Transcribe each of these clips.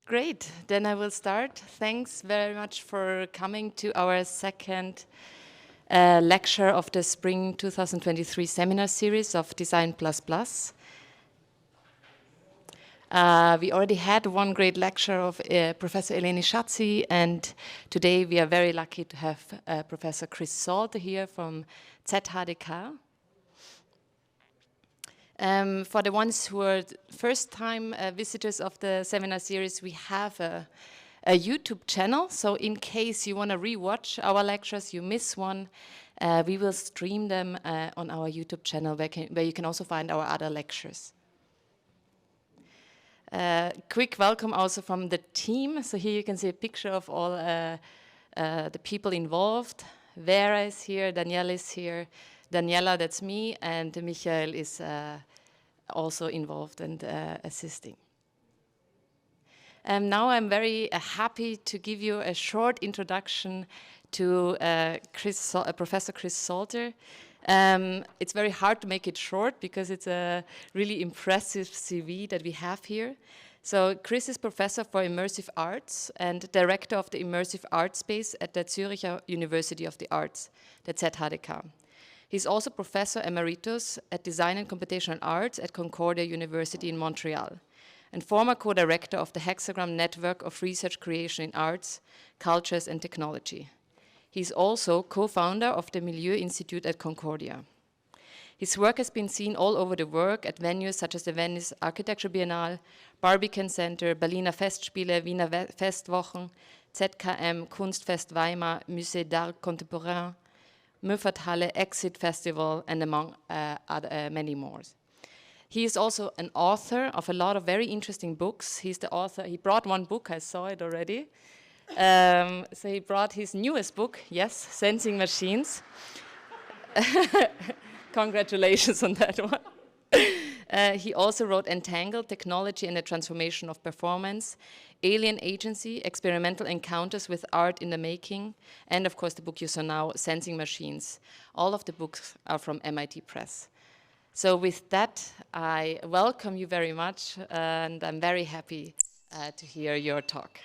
Great, then I will start. Thanks very much for coming to our second lecture of the Spring 2023 seminar series of Design++. We already had one great lecture of Professor Eleni Schatzi, and today we are very lucky to have Professor Chris Salter here from ZHdK. For the ones who are first-time visitors of the seminar series, we have a YouTube channel. So in case you want to rewatch our lectures, you miss one, we will stream them on our YouTube channel where you can also find our other lectures. Quick welcome also from the team. So here you can see a picture of all the people involved. Vera is here, Danielle is here, Daniela, that's me, and Michael is also involved and assisting. Now I'm very happy to give you a short introduction to Professor Chris Salter. It's very hard to make it short because it's a really impressive CV that we have here. So Chris is Professor for Immersive Arts and Director of the Immersive Art Space at the Zurich University of the Arts, the ZHdK. He's also Professor Emeritus at Design and Computational Arts at Concordia University in Montreal, and former co-director of the Hexagram Network of Research Creation in Arts, Cultures and Technology. He's also co-founder of the Milieu Institute at Concordia. His work has been seen all over the world at venues such as the Venice Architecture Biennale, Barbican Center, Berliner Festspiele, Wiener Festwochen, ZKM, Kunstfest Weimar, Musée d'Art Contemporain, Müfferthalle, Exit Festival, and among many more. He is also an author of a lot of very interesting books. He's the author, he brought one book, I saw it already. So he brought his newest book, yes, Sensing Machines. Congratulations on that one. He also wrote Entangled, Technology and the Transformation of Performance, Alien Agency, Experimental Encounters with Art in the Making, and of course the book you saw now, Sensing Machines. All of the books are from MIT Press. So with that, I welcome you very much, and I'm very happy to hear your talk.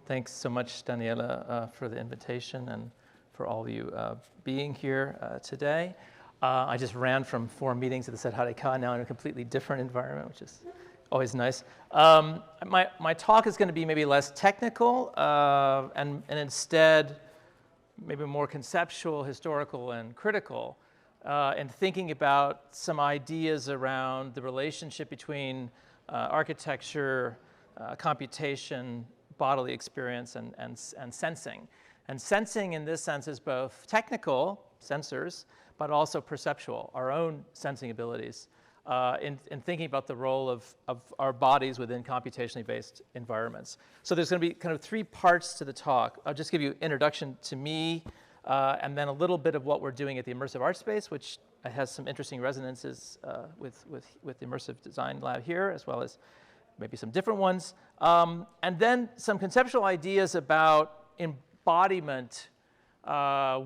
Thanks so much, Daniela, for the invitation and for all of you being here today. I just ran from 4 meetings at the ZHdK, now in a completely different environment, which is always nice. My talk is going to be maybe less technical and instead maybe more conceptual, historical, and critical, and thinking about some ideas around the relationship between architecture, computation, bodily experience, and sensing. And sensing in this sense is both technical, sensors, but also perceptual, our own sensing abilities, in thinking about the role of our bodies within computationally based environments. So there's going to be kind of 3 parts to the talk. I'll just give you an introduction to me, and then a little bit of what we're doing at the Immersive Art Space, which has some interesting resonances with the Immersive Design Lab here, as well as maybe some different ones. And then some conceptual ideas about embodiment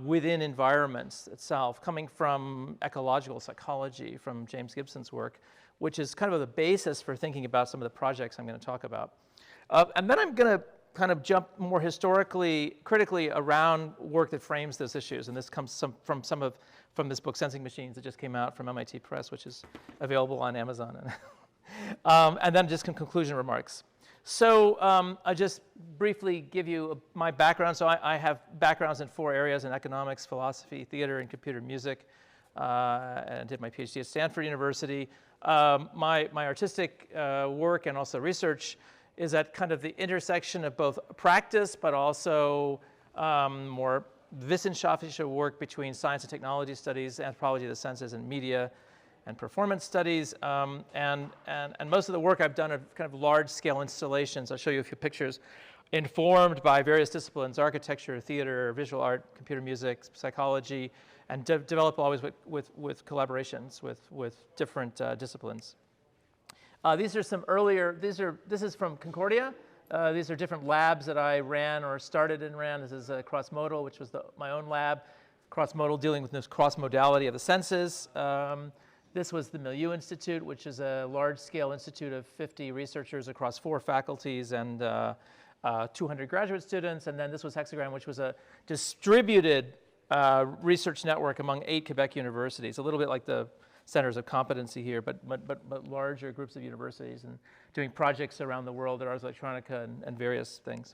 within environments itself, coming from ecological psychology, from James Gibson's work, which is kind of the basis for thinking about some of the projects I'm going to talk about. And then I'm going to kind of jump more historically, critically around work that frames those issues. And this comes from this book, Sensing Machines, that just came out from MIT Press, which is available on Amazon. And then just some conclusion remarks. So I'll just briefly give you my background. So I have backgrounds in 4 areas: in economics, philosophy, theater, and computer music. And did my PhD at Stanford University. My artistic work and also research is at kind of the intersection of both practice, but also more wissenschaftliche work between science and technology studies, anthropology of the senses, and media and performance studies, and most of the work I've done are kind of large-scale installations. I'll show you a few pictures, informed by various disciplines: architecture, theater, visual art, computer music, psychology, and develop always with collaborations with different disciplines. These are some earlier. This is from Concordia. These are different labs that I ran or started and ran. This is cross-modal, which was my own lab. Cross-modal, dealing with this cross-modality of the senses. This was the Milieu Institute, which is a large-scale institute of 50 researchers across 4 faculties and 200 graduate students. And then this was Hexagram, which was a distributed research network among 8 Quebec universities, a little bit like the centers of competency here, but larger groups of universities and doing projects around the world at Ars Electronica and various things.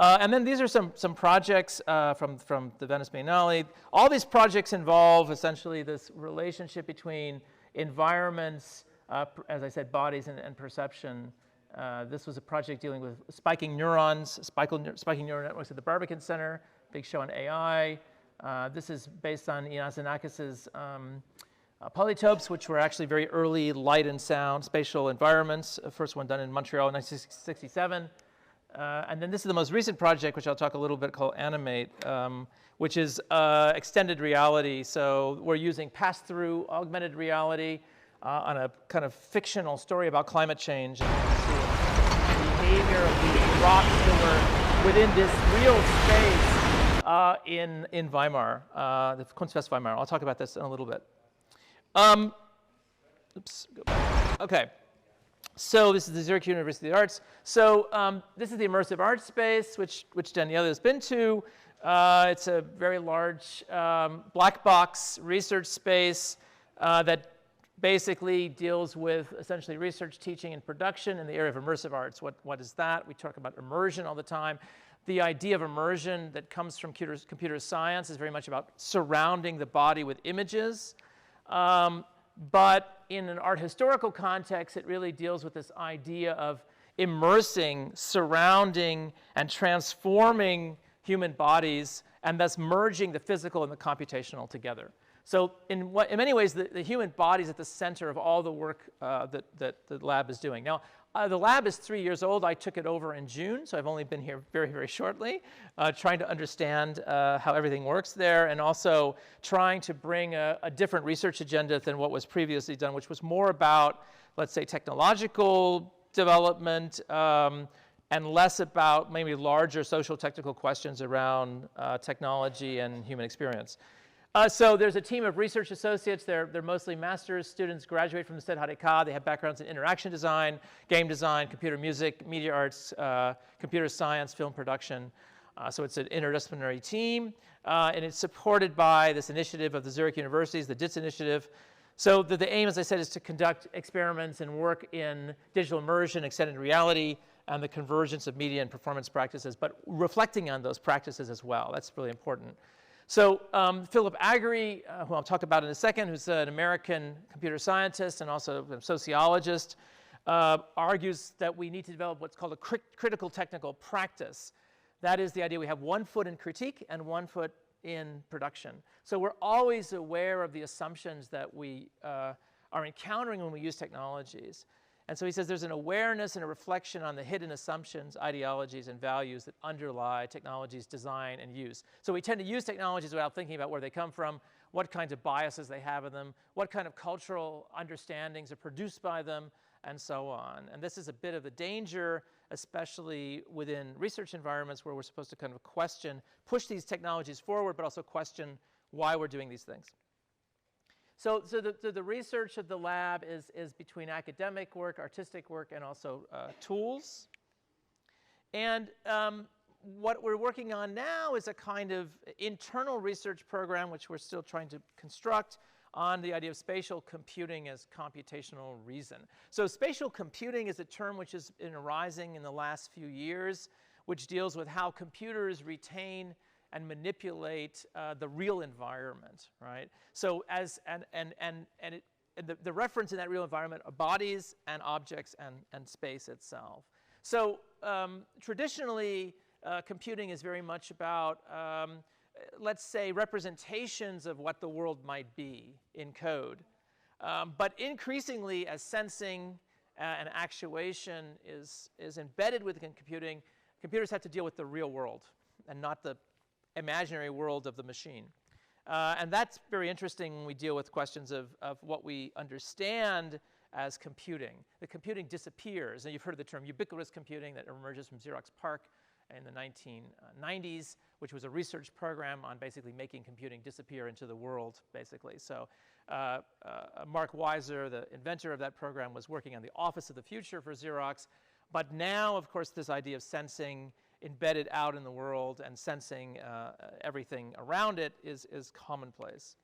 And then these are some projects from the Venice Biennale. All these projects involve essentially this relationship between environments, as I said, bodies and perception. This was a project dealing with spiking neurons, spiking neural networks at the Barbican Center, big show on AI. This is based on Ian Xenakis's polytopes, which were actually very early light and sound spatial environments. First one done in Montreal in 1967. And then this is the most recent project, which I'll talk a little bit, called Animate, which is extended reality. So we're using pass-through augmented reality on a kind of fictional story about climate change and the behavior of these rocks that were within this real space in Weimar, the Kunstfest Weimar. I'll talk about this in a little bit. Oops, go back. Okay. So this is the Zurich University of the Arts. So this is the immersive art space, which Daniela has been to. It's a very large black box research space that basically deals with essentially research, teaching, and production in the area of immersive arts. What is that? We talk about immersion all the time. The idea of immersion that comes from computer science is very much about surrounding the body with images. But in an art historical context, it really deals with this idea of immersing, surrounding, and transforming human bodies, and thus merging the physical and the computational together. So in many ways, the human body is at the center of all the work that the lab is doing. Now, the lab is 3 years old. I took it over in June, so I've only been here very, very shortly, trying to understand how everything works there, and also trying to bring a different research agenda than what was previously done, which was more about, let's say, technological development, and less about maybe larger social technical questions around technology and human experience. So there's a team of research associates. They're mostly master's students, graduate from the ZHdK. They have backgrounds in interaction design, game design, computer music, media arts, computer science, film production. So it's an interdisciplinary team, and it's supported by this initiative of the Zurich universities, the DITS initiative. So the aim, as I said, is to conduct experiments and work in digital immersion, extended reality, and the convergence of media and performance practices, but reflecting on those practices as well. That's really important. So Philip Agri, who I'll talk about in a second, who's an American computer scientist and also a sociologist, argues that we need to develop what's called a critical technical practice. That is the idea we have one foot in critique and one foot in production. So we're always aware of the assumptions that we are encountering when we use technologies. And so he says there's an awareness and a reflection on the hidden assumptions, ideologies, and values that underlie technology's design and use. So we tend to use technologies without thinking about where they come from, what kinds of biases they have in them, what kind of cultural understandings are produced by them, and so on. And this is a bit of a danger, especially within research environments where we're supposed to kind of push these technologies forward, but also question why we're doing these things. So the research of the lab is between academic work, artistic work, and also tools. And what we're working on now is a kind of internal research program, which we're still trying to construct, on the idea of spatial computing as computational reason. So spatial computing is a term which has been arising in the last few years, which deals with how computers retain and manipulate the real environment, right? So the reference in that real environment are bodies and objects and space itself. So traditionally, computing is very much about, let's say, representations of what the world might be in code. But increasingly, as sensing and actuation is embedded within computing, computers have to deal with the real world and not the imaginary world of the machine. And that's very interesting when we deal with questions of what we understand as computing. The computing disappears, and you've heard of the term ubiquitous computing that emerges from Xerox PARC in the 1990s, which was a research program on basically making computing disappear into the world, basically. So Mark Weiser, the inventor of that program, was working on the Office of the Future for Xerox. But now, of course, this idea of sensing embedded out in the world and sensing everything around it is commonplace.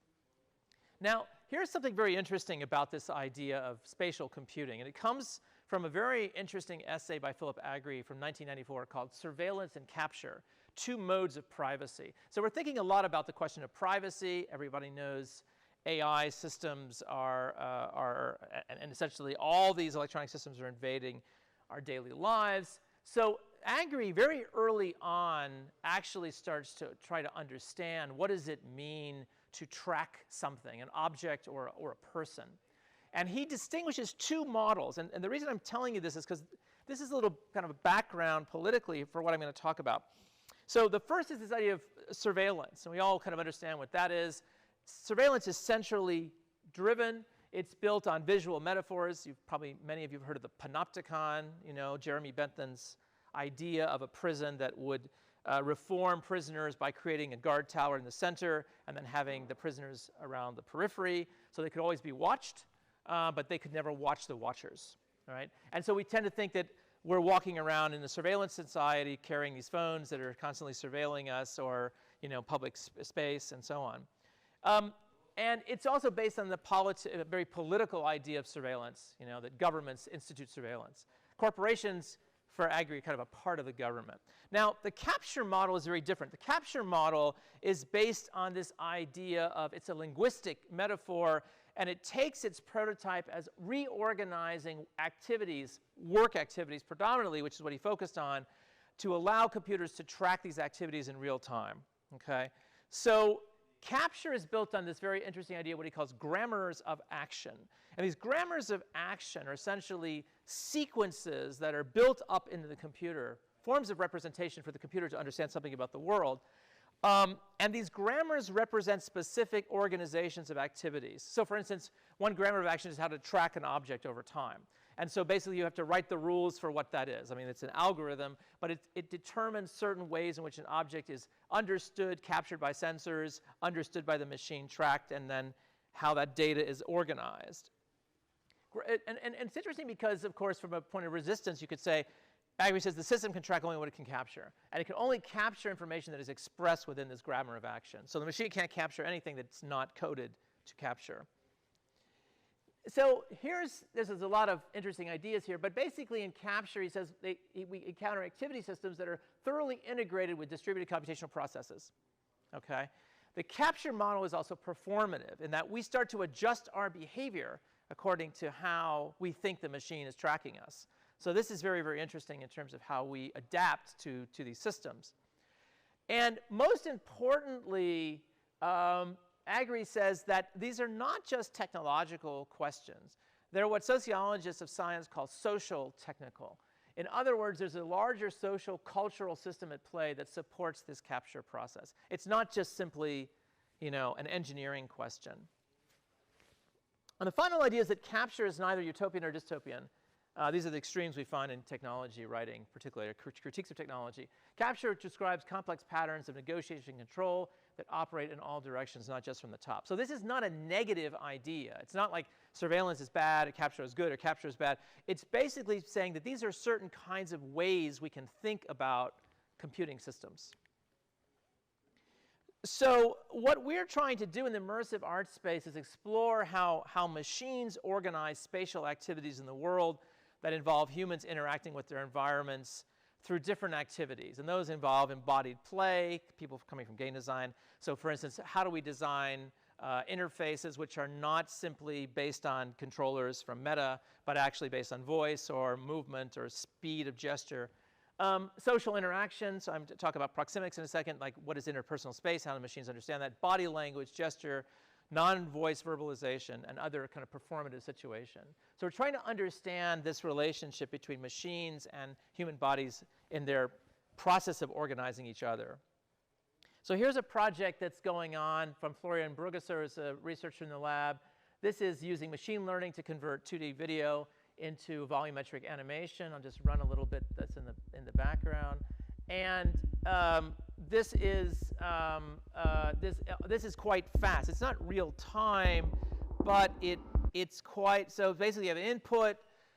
Now, here's something very interesting about this idea of spatial computing, and it comes from a very interesting essay by Philip Agri from 1994 called Surveillance and Capture, Two Modes of Privacy. So we're thinking a lot about the question of privacy. Everybody knows AI systems and essentially all these electronic systems are invading our daily lives. So Agri, very early on, actually starts to try to understand what does it mean to track something, an object or a person. And he distinguishes two models. And the reason I'm telling you this is because this is a little kind of a background politically for what I'm going to talk about. So the first is this idea of surveillance. And we all kind of understand what that is. Surveillance is centrally driven. It's built on visual metaphors. Many of you have heard of the panopticon, Jeremy Bentham's idea of a prison that would reform prisoners by creating a guard tower in the center and then having the prisoners around the periphery so they could always be watched, but they could never watch the watchers, right? And so we tend to think that we're walking around in a surveillance society carrying these phones that are constantly surveilling us or, public space and so on. And it's also based on a very political idea of surveillance, that governments institute surveillance. Corporations, for Agri, are kind of a part of the government. Now, the capture model is very different. The capture model is based on this idea of, it's a linguistic metaphor, and it takes its prototype as reorganizing activities, work activities predominantly, which is what he focused on, to allow computers to track these activities in real time, okay? So capture is built on this very interesting idea, what he calls grammars of action. And these grammars of action are essentially sequences that are built up into the computer, forms of representation for the computer to understand something about the world. And these grammars represent specific organizations of activities. So for instance, one grammar of action is how to track an object over time. And so basically you have to write the rules for what that is. I mean, it's an algorithm, but it determines certain ways in which an object is understood, captured by sensors, understood by the machine, tracked, and then how that data is organized. And it's interesting because, of course, from a point of resistance, you could say, Agri says the system can track only what it can capture. And it can only capture information that is expressed within this grammar of action. So the machine can't capture anything that's not coded to capture. So there's a lot of interesting ideas here. But basically in capture, he says we encounter activity systems that are thoroughly integrated with distributed computational processes. Okay? The capture model is also performative in that we start to adjust our behavior according to how we think the machine is tracking us. So this is very, very interesting in terms of how we adapt to these systems. And most importantly, Agri says that these are not just technological questions. They're what sociologists of science call social technical. In other words, there's a larger social cultural system at play that supports this capture process. It's not just simply, an engineering question. And the final idea is that capture is neither utopian or dystopian. These are the extremes we find in technology writing, particularly critiques of technology. Capture describes complex patterns of negotiation and control that operate in all directions, not just from the top. So this is not a negative idea. It's not like surveillance is bad, or capture is good, or capture is bad. It's basically saying that these are certain kinds of ways we can think about computing systems. So what we're trying to do in the immersive art space is explore how machines organize spatial activities in the world that involve humans interacting with their environments through different activities. And those involve embodied play, people coming from game design. So for instance, how do we design interfaces which are not simply based on controllers from Meta, but actually based on voice or movement or speed of gesture. Social interactions, I'm going to talk about proxemics in a second, like what is interpersonal space, how do machines understand that, body language, gesture, non-voice verbalization, and other kind of performative situation. So we're trying to understand this relationship between machines and human bodies in their process of organizing each other. So here's a project that's going on from Florian Brugesser, who's a researcher in the lab. This is using machine learning to convert 2D video into volumetric animation. I'll just run a little bit that's in the background. And this is quite fast. It's not real time, but it's quite, so basically you have an input.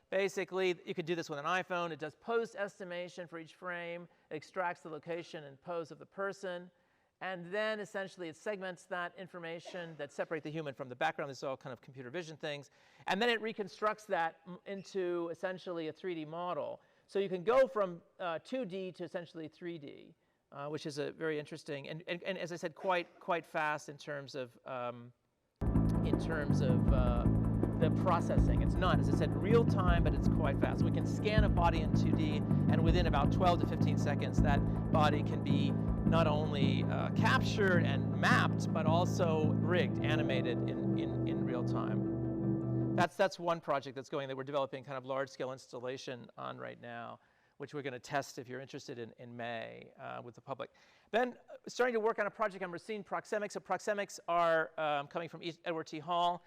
Basically, you could do this with an iPhone. It does pose estimation for each frame. It extracts the location and pose of the person. And then essentially it segments that information that separate the human from the background. This is all kind of computer vision things. And then it reconstructs that into essentially a 3D model. So you can go from 2D to essentially 3D, which is a very interesting, and as I said, quite fast in terms of the processing. It's not, as I said, real time, but it's quite fast. We can scan a body in 2D, and within about 12 to 15 seconds, that body can be not only captured and mapped, but also rigged, animated in real time. That's one project that's going, that we're developing kind of large-scale installation on right now, which we're going to test if you're interested in May with the public. Then starting to work on a project on racine proxemics. So proxemics are coming from Edward T. Hall,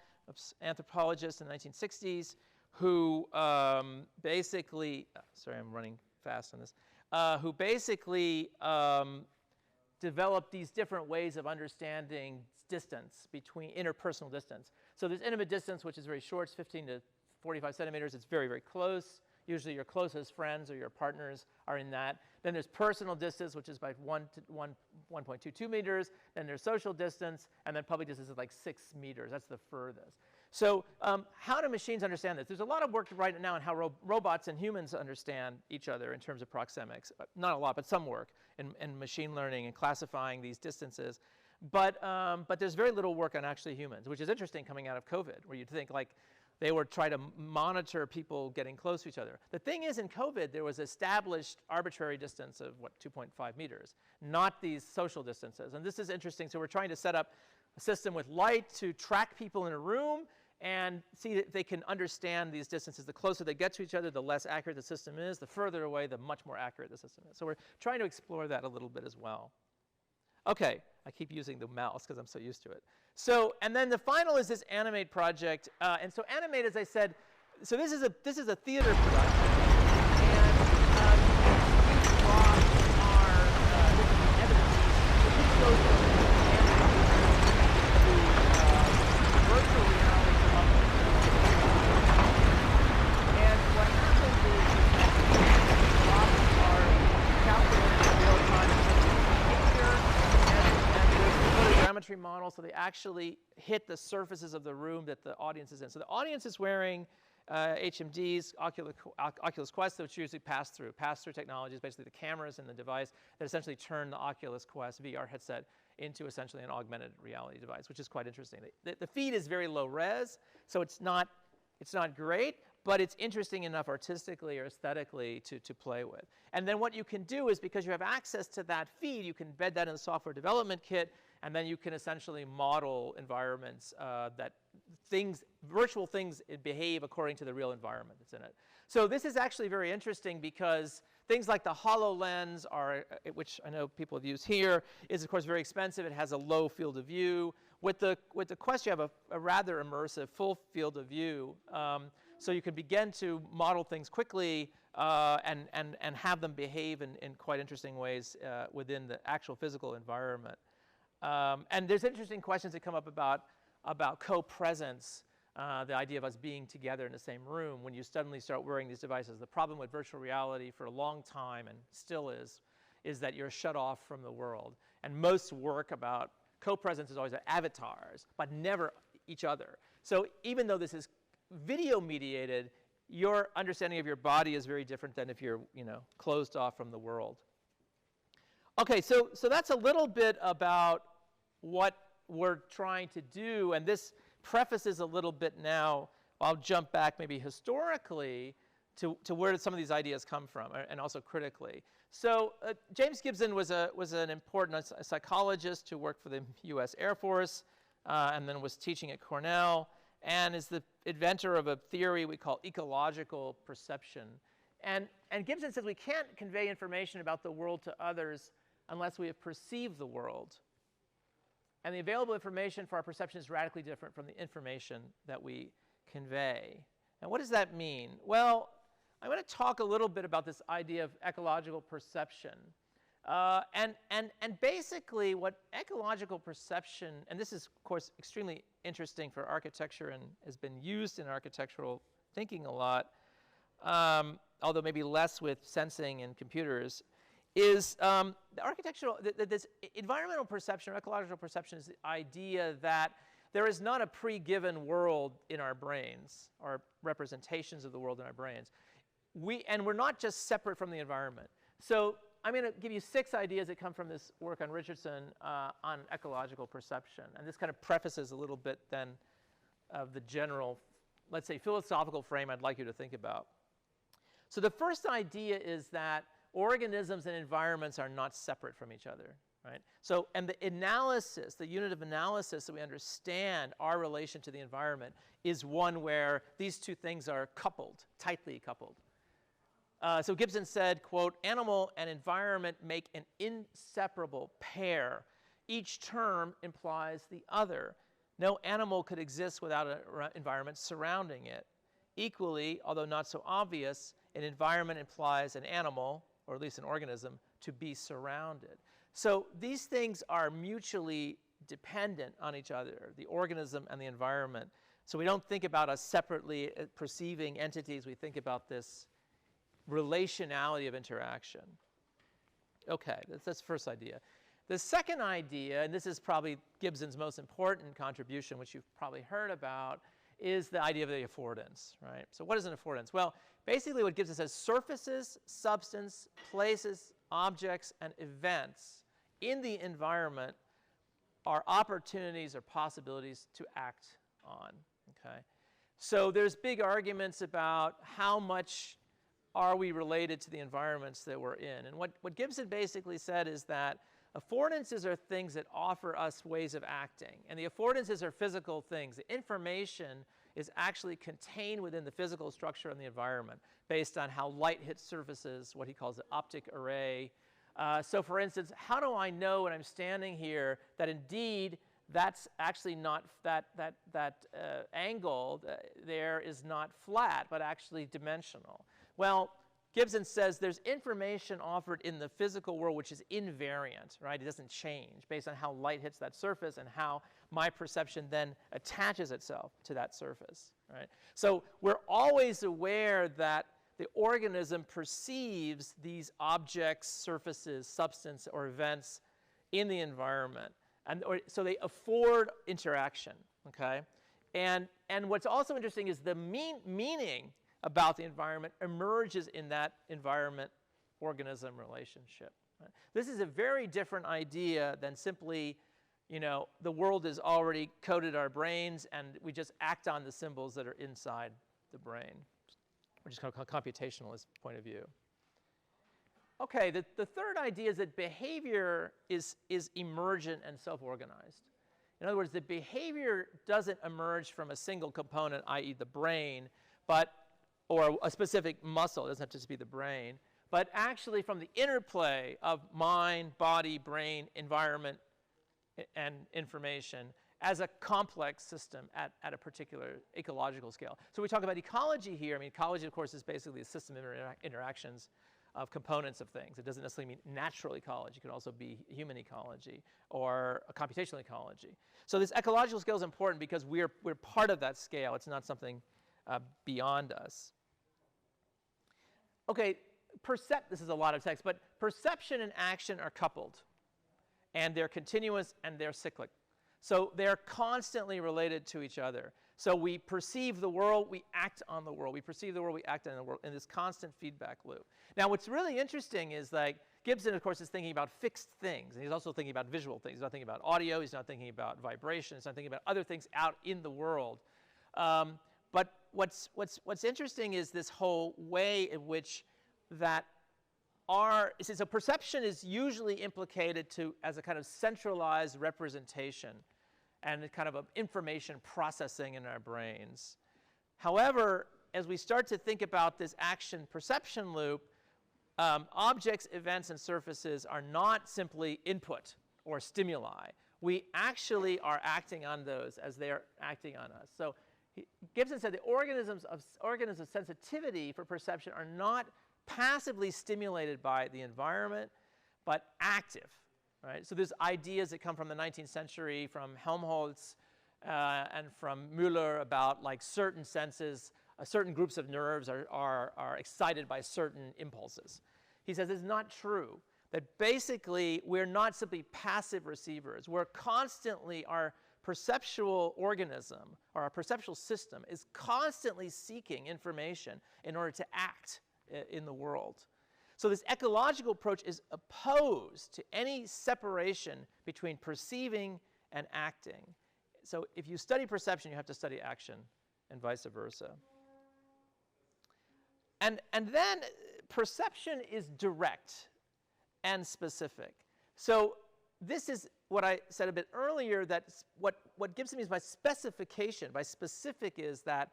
anthropologist in the 1960s, who basically, sorry, I'm running fast on this, who basically developed these different ways of understanding distance, between interpersonal distance. So there's intimate distance, which is very short, it's 15 to 45 centimeters. It's very, very close. Usually your closest friends or your partners are in that. Then there's personal distance, which is by 1.22 meters. Then there's social distance, and then public distance is like 6 meters. That's the furthest. So how do machines understand this? There's a lot of work right now on how robots and humans understand each other in terms of proxemics. Not a lot, but some work in machine learning and classifying these distances. But there's very little work on actually humans, which is interesting coming out of COVID, where you'd think like, they were trying to monitor people getting close to each other. The thing is, in COVID, there was established arbitrary distance of, 2.5 meters, not these social distances. And this is interesting. So we're trying to set up a system with light to track people in a room and see that they can understand these distances. The closer they get to each other, the less accurate the system is. The further away, the much more accurate the system is. So we're trying to explore that a little bit as well. Okay, I keep using the mouse because I'm so used to it. So, and then the final is this Animate project. And so Animate, as I said, so this is a theater production. And these blocks are evidence. So this goes from virtual reality to and what happens is that these blocks are calculated in real time. Photogrammetry model, so they actually hit the surfaces of the room that the audience is in. So the audience is wearing HMDs, Oculus Quest, which usually pass-through technologies, basically the cameras in the device that essentially turn the Oculus Quest VR headset into essentially an augmented reality device, which is quite interesting. The feed is very low res, so it's not great, but it's interesting enough artistically or aesthetically to play with. And then what you can do is, because you have access to that feed, you can embed that in the software development kit, and then you can essentially model environments that virtual things behave according to the real environment that's in it. So this is actually very interesting because things like the HoloLens, which I know people have used here, is of course very expensive. It has a low field of view. With the Quest, you have a rather immersive full field of view. So you can begin to model things quickly and have them behave in quite interesting ways within the actual physical environment. And there's interesting questions that come up about co-presence, the idea of us being together in the same room when you suddenly start wearing these devices. The problem with virtual reality for a long time, and still is that you're shut off from the world. And most work about co-presence is always avatars, but never each other. So even though this is video mediated, your understanding of your body is very different than if you're closed off from the world. Okay, so that's a little bit about what we're trying to do, and this prefaces a little bit now. I'll jump back maybe historically to where did some of these ideas come from, and also critically. So James Gibson was an important psychologist who worked for the U.S. Air Force and then was teaching at Cornell, and is the inventor of a theory we call ecological perception. And Gibson says we can't convey information about the world to others unless we have perceived the world. And the available information for our perception is radically different from the information that we convey. And what does that mean? Well, I'm going to talk a little bit about this idea of ecological perception. And basically what ecological perception, and this is of course extremely interesting for architecture and has been used in architectural thinking a lot, although maybe less with sensing and computers, is the architectural, this environmental perception or ecological perception is the idea that there is not a pre-given world in our brains, or representations of the world in our brains. And we're not just separate from the environment. So I'm going to give you 6 ideas that come from this work on Richardson on ecological perception. And this kind of prefaces a little bit then of the general, let's say, philosophical frame I'd like you to think about. So the first idea is that organisms and environments are not separate from each other, right? So, and the analysis, the unit of analysis that we understand our relation to the environment is one where these two things are coupled, tightly coupled. So Gibson said, quote, "Animal and environment make an inseparable pair. Each term implies the other. No animal could exist without an environment surrounding it. Equally, although not so obvious, an environment implies an animal, or at least an organism, to be surrounded." So these things are mutually dependent on each other, the organism and the environment. So we don't think about us separately perceiving entities. We think about this relationality of interaction. Okay, that's the first idea. The second idea, and this is probably Gibson's most important contribution, which you've probably heard about, is the idea of the affordance, right? So what is an affordance? Well, basically what Gibson says, surfaces, substance, places, objects, and events in the environment are opportunities or possibilities to act on, okay? So there's big arguments about how much are we related to the environments that we're in. And what Gibson basically said is that affordances are things that offer us ways of acting. And the affordances are physical things. The information is actually contained within the physical structure of the environment based on how light hits surfaces, what he calls the optic array. So for instance, how do I know when I'm standing here that indeed that's actually not, that angle there is not flat, but actually dimensional? Well, Gibson says there's information offered in the physical world which is invariant, right? It doesn't change based on how light hits that surface and how my perception then attaches itself to that surface, right? So we're always aware that the organism perceives these objects, surfaces, substance, or events in the environment. So they afford interaction, okay? And what's also interesting is the meaning about the environment emerges in that environment-organism relationship. Right? This is a very different idea than simply, you know, the world is already coded our brains and we just act on the symbols that are inside the brain, which is kind of computationalist point of view. Okay, the third idea is that behavior is emergent and self-organized. In other words, the behavior doesn't emerge from a single component, i.e. the brain, or a specific muscle, it doesn't have to just be the brain, but actually from the interplay of mind, body, brain, environment, and information as a complex system at a particular ecological scale. So we talk about ecology here. I mean, ecology, of course, is basically a system of interactions of components of things. It doesn't necessarily mean natural ecology. It could also be human ecology or a computational ecology. So this ecological scale is important because we're part of that scale. It's not something beyond us. Okay, this is a lot of text, but perception and action are coupled, and they're continuous and they're cyclic. So they're constantly related to each other. So we perceive the world, we act on the world. We perceive the world, we act on the world in this constant feedback loop. Now, what's really interesting is like Gibson, of course, is thinking about fixed things, and he's also thinking about visual things. He's not thinking about audio. He's not thinking about vibration. He's not thinking about other things out in the world. But what's interesting is this whole way in which that so perception is usually implicated as a kind of centralized representation and a kind of information processing in our brains. However, as we start to think about this action-perception loop, objects, events, and surfaces are not simply input or stimuli. We actually are acting on those as they are acting on us. So Gibson said the organisms of sensitivity for perception are not passively stimulated by the environment, but active, right? So there's ideas that come from the 19th century, from Helmholtz and from Müller about like certain senses, certain groups of nerves are excited by certain impulses. He says it's not true, that basically we're not simply passive receivers. We're constantly, our perceptual organism, or our perceptual system, is constantly seeking information in order to act in the world. So this ecological approach is opposed to any separation between perceiving and acting. So if you study perception, you have to study action, and vice versa. And then perception is direct and specific. So this is what I said a bit earlier, that what Gibson means by specification, by specific, is that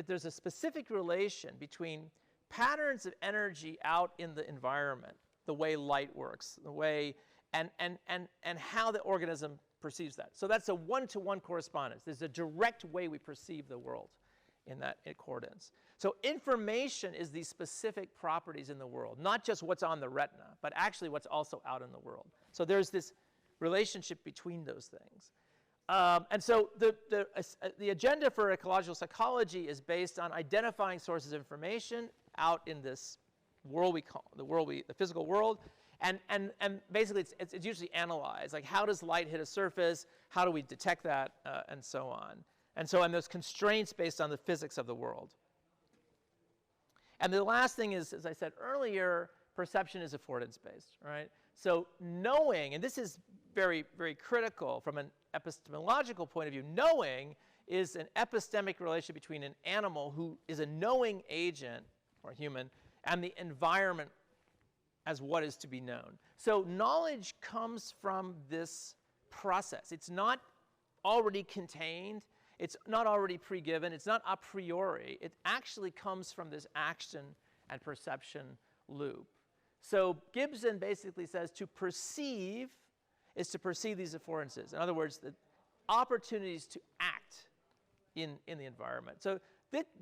there's a specific relation between patterns of energy out in the environment, the way light works, the way, and how the organism perceives that. So that's a one-to-one correspondence. There's a direct way we perceive the world in that accordance. So information is these specific properties in the world, not just what's on the retina, but actually what's also out in the world. So there's this relationship between those things. And so the agenda for ecological psychology is based on identifying sources of information out in this world we call the physical world, and basically it's usually analyzed, like how does light hit a surface, how do we detect that, and so on. And there's constraints based on the physics of the world. And the last thing is, as I said earlier, perception is affordance-based, right? So knowing, and this is very, very critical from an epistemological point of view, knowing is an epistemic relation between an animal who is a knowing agent, or human, and the environment as what is to be known. So knowledge comes from this process. It's not already contained. It's not already pre-given. It's not a priori. It actually comes from this action and perception loop. So Gibson basically says to perceive is to perceive these affordances. In other words, the opportunities to act in the environment. So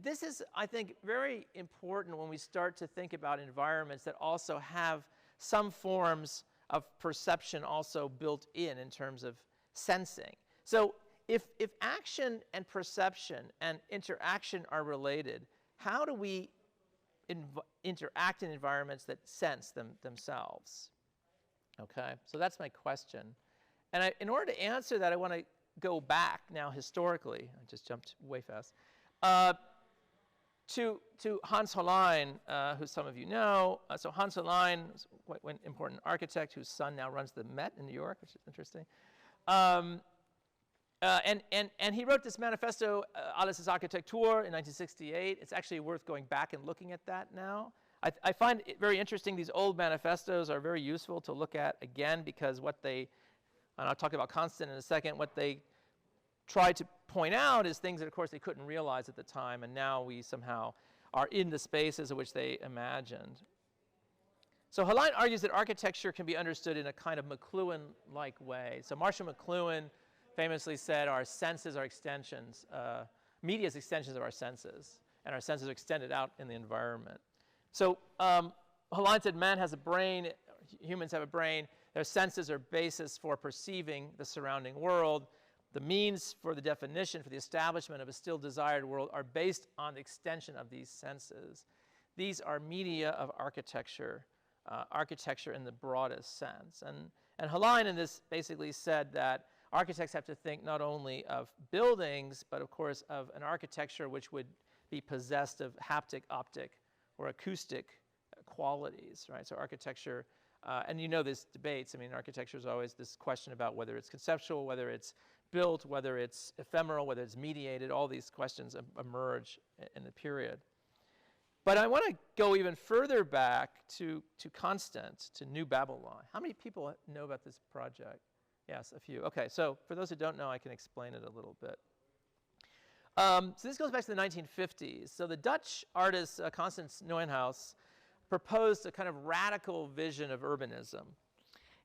this is, I think, very important when we start to think about environments that also have some forms of perception also built in terms of sensing. So if action and perception and interaction are related, how do we interact in environments that sense themselves? Okay, so that's my question. And in order to answer that, I want to go back now historically. I just jumped way fast. To Hans Hollein, who some of you know. So Hans Hollein was quite an important architect whose son now runs the Met in New York, which is interesting. And he wrote this manifesto, Alles ist Architektur, in 1968. It's actually worth going back and looking at that now. I find it very interesting. These old manifestos are very useful to look at again, because what they, and I'll talk about Constant in a second, what they try to point out is things that, of course, they couldn't realize at the time, and now we somehow are in the spaces in which they imagined. So Hollein argues that architecture can be understood in a kind of McLuhan-like way. So Marshall McLuhan famously said our senses are extensions, media is extensions of our senses, and our senses are extended out in the environment. So Hollein said man has a brain, humans have a brain, their senses are basis for perceiving the surrounding world. The means for the definition, for the establishment of a still desired world are based on the extension of these senses. These are media of architecture, architecture in the broadest sense. And Hollein in this basically said that architects have to think not only of buildings, but of course of an architecture which would be possessed of haptic, optic, or acoustic qualities, right? So architecture, and you know this debates, I mean, architecture is always this question about whether it's conceptual, whether it's built, whether it's ephemeral, whether it's mediated, all these questions emerge in the period. But I want to go even further back to Constant, to New Babylon. How many people know about this project? Yes, a few. Okay, so for those who don't know, I can explain it a little bit. So this goes back to the 1950s. So the Dutch artist Constance Neuenhuis proposed a kind of radical vision of urbanism.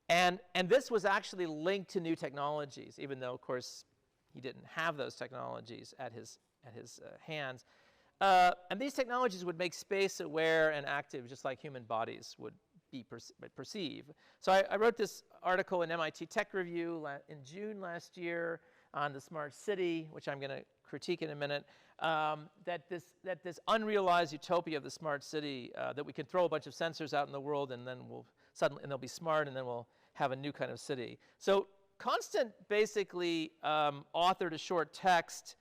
And this was actually linked to new technologies, even though, of course, he didn't have those technologies at his hands. And these technologies would make space aware and active, just like human bodies would perceive. So I wrote this article in MIT Tech Review in June last year on the smart city, which I'm going to critique in a minute, that this unrealized utopia of the smart city, that we can throw a bunch of sensors out in the world and then they'll be smart and then we'll have a new kind of city. So Constant basically authored a short text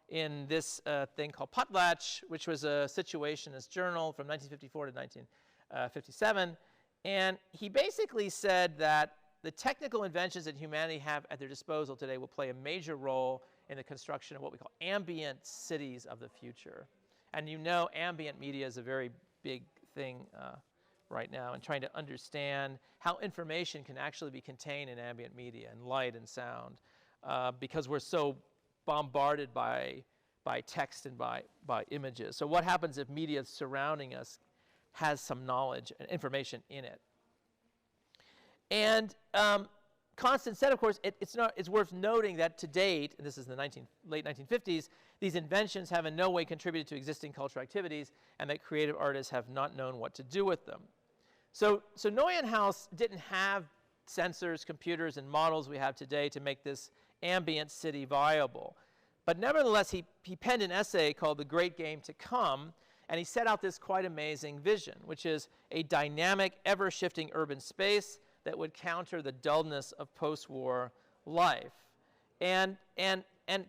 in this thing called Potlatch, which was a situationist journal from 1954 to 1957. And he basically said that the technical inventions that humanity have at their disposal today will play a major role in the construction of what we call ambient cities of the future. And you know ambient media is a very big thing right now, and trying to understand how information can actually be contained in ambient media and light and sound, because we're so bombarded by text and by images. So what happens if media surrounding us has some knowledge and information in it? And Constant said, of course, it's worth noting that to date, and this is the late 1950s, these inventions have in no way contributed to existing cultural activities, and that creative artists have not known what to do with them. So Neuenhaus didn't have sensors, computers, and models we have today to make this ambient city viable. But nevertheless, he penned an essay called The Great Game to Come, and he set out this quite amazing vision, which is a dynamic, ever-shifting urban space that would counter the dullness of post-war life. And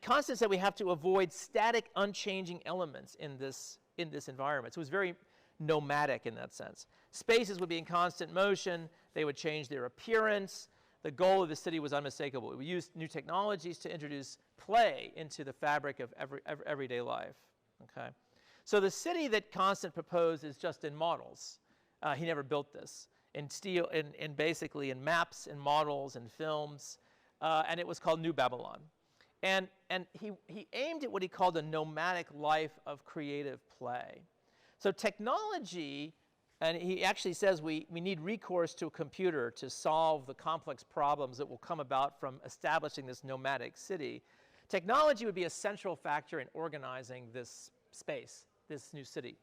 Constant said we have to avoid static, unchanging elements in this environment. So it was very nomadic in that sense. Spaces would be in constant motion. They would change their appearance. The goal of the city was unmistakable. We used new technologies to introduce play into the fabric of everyday life. Okay? So the city that Constant proposed is just in models. He never built this. In steel, in basically in maps and models and films, and it was called New Babylon. And he aimed at what he called a nomadic life of creative play. So technology, and he actually says we need recourse to a computer to solve the complex problems that will come about from establishing this nomadic city. Technology would be a central factor in organizing this space, this new city.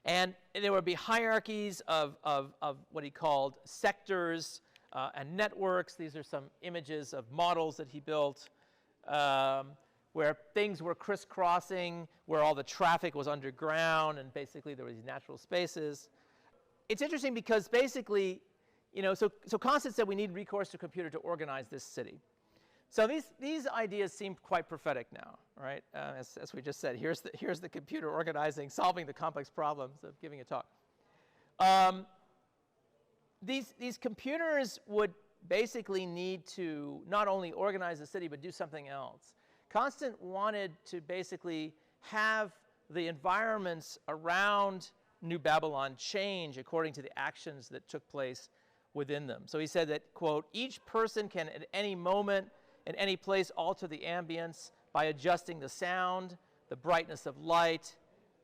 And there would be hierarchies of what he called sectors and networks. These are some images of models that he built, where things were crisscrossing, where all the traffic was underground, and basically there were these natural spaces. It's interesting because basically, so Constant said we need recourse to a computer to organize this city. So these ideas seem quite prophetic now, right? As we just said, here's the computer organizing, solving the complex problems of giving a talk. These computers would basically need to not only organize the city, but do something else. Constant wanted to basically have the environments around New Babylon change according to the actions that took place within them. So he said that, quote, each person can at any moment in any place alter the ambience by adjusting the sound, the brightness of light,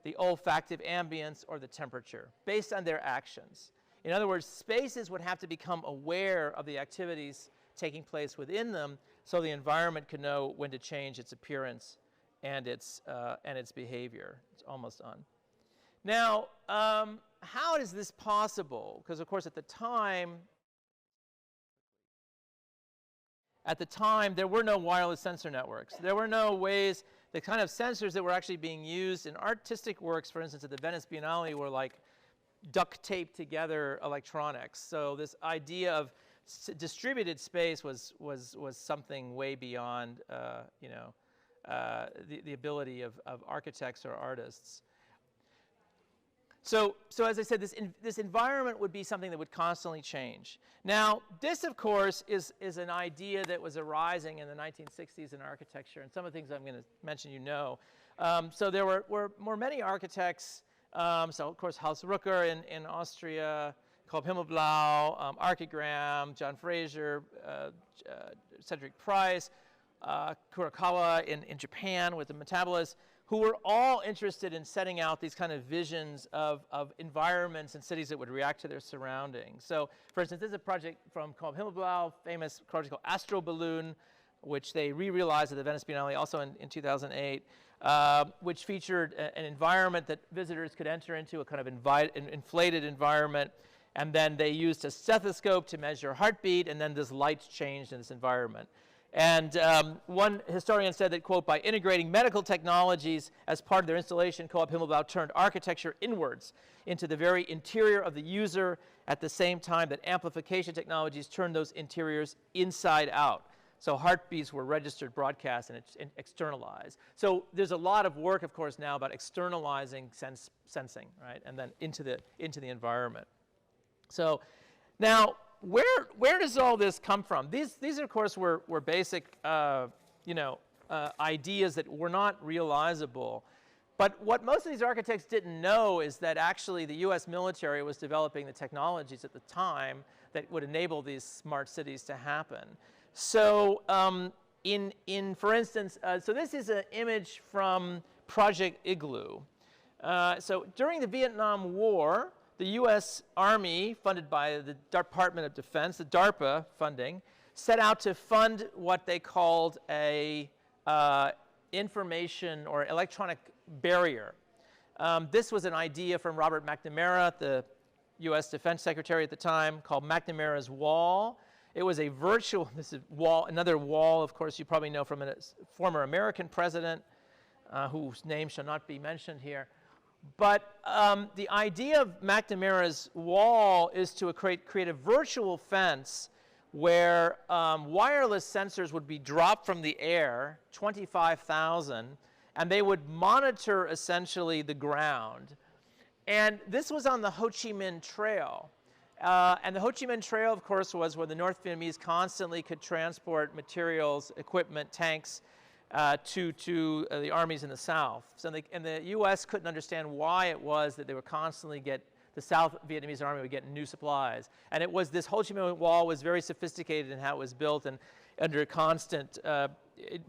the olfactive ambience, or the temperature, based on their actions. In other words, spaces would have to become aware of the activities taking place within them so the environment could know when to change its appearance and its behavior. It's almost on. Now, how is this possible? Because, of course, at the time, there were no wireless sensor networks. There were no ways, the kind of sensors that were actually being used in artistic works, for instance, at the Venice Biennale, were like duct taped together electronics. So this idea of distributed space was something way beyond the ability of architects or artists. So as I said, this environment would be something that would constantly change. Now, this, of course, is an idea that was arising in the 1960s in architecture, and some of the things I'm going to mention so there were many architects, so of course Hans Rucker in Austria, Kolb Himmelblau, Archigram, John Fraser, Cedric Price, Kurokawa in Japan with the Metabolists, who were all interested in setting out these kind of visions of environments and cities that would react to their surroundings. So, for instance, this is a project from Kolb Himmelblau, famous project called Astro Balloon, which they re-realized at the Venice Biennale also in 2008, which featured an environment that visitors could enter into, a kind of inflated environment. And then they used a stethoscope to measure heartbeat, and then this light changed in this environment. And one historian said that, quote, by integrating medical technologies as part of their installation, Co-op Himmelbau turned architecture inwards into the very interior of the user at the same time that amplification technologies turned those interiors inside out. So heartbeats were registered, broadcast, and externalized. So there's a lot of work, of course, now about externalizing sensing, right, and then into the environment. So now, where does all this come from? These of course, were basic, ideas that were not realizable. But what most of these architects didn't know is that actually the U.S. military was developing the technologies at the time that would enable these smart cities to happen. So for instance, so this is an image from Project Igloo. So during the Vietnam War, the U.S. Army, funded by the Department of Defense, the DARPA funding, set out to fund what they called a information or electronic barrier. This was an idea from Robert McNamara, the U.S. Defense Secretary at the time, called McNamara's Wall. It was a virtual, this is another wall, of course, you probably know from a former American president, whose name shall not be mentioned here. But the idea of McNamara's Wall is to create a virtual fence where wireless sensors would be dropped from the air, 25,000, and they would monitor essentially the ground. And this was on the Ho Chi Minh Trail. And the Ho Chi Minh Trail, of course, was where the North Vietnamese constantly could transport materials, equipment, tanks, to the armies in the South. So and the U.S. couldn't understand why it was that they were constantly the South Vietnamese army would get new supplies. And it was this Ho Chi Minh Wall was very sophisticated in how it was built, and under constant,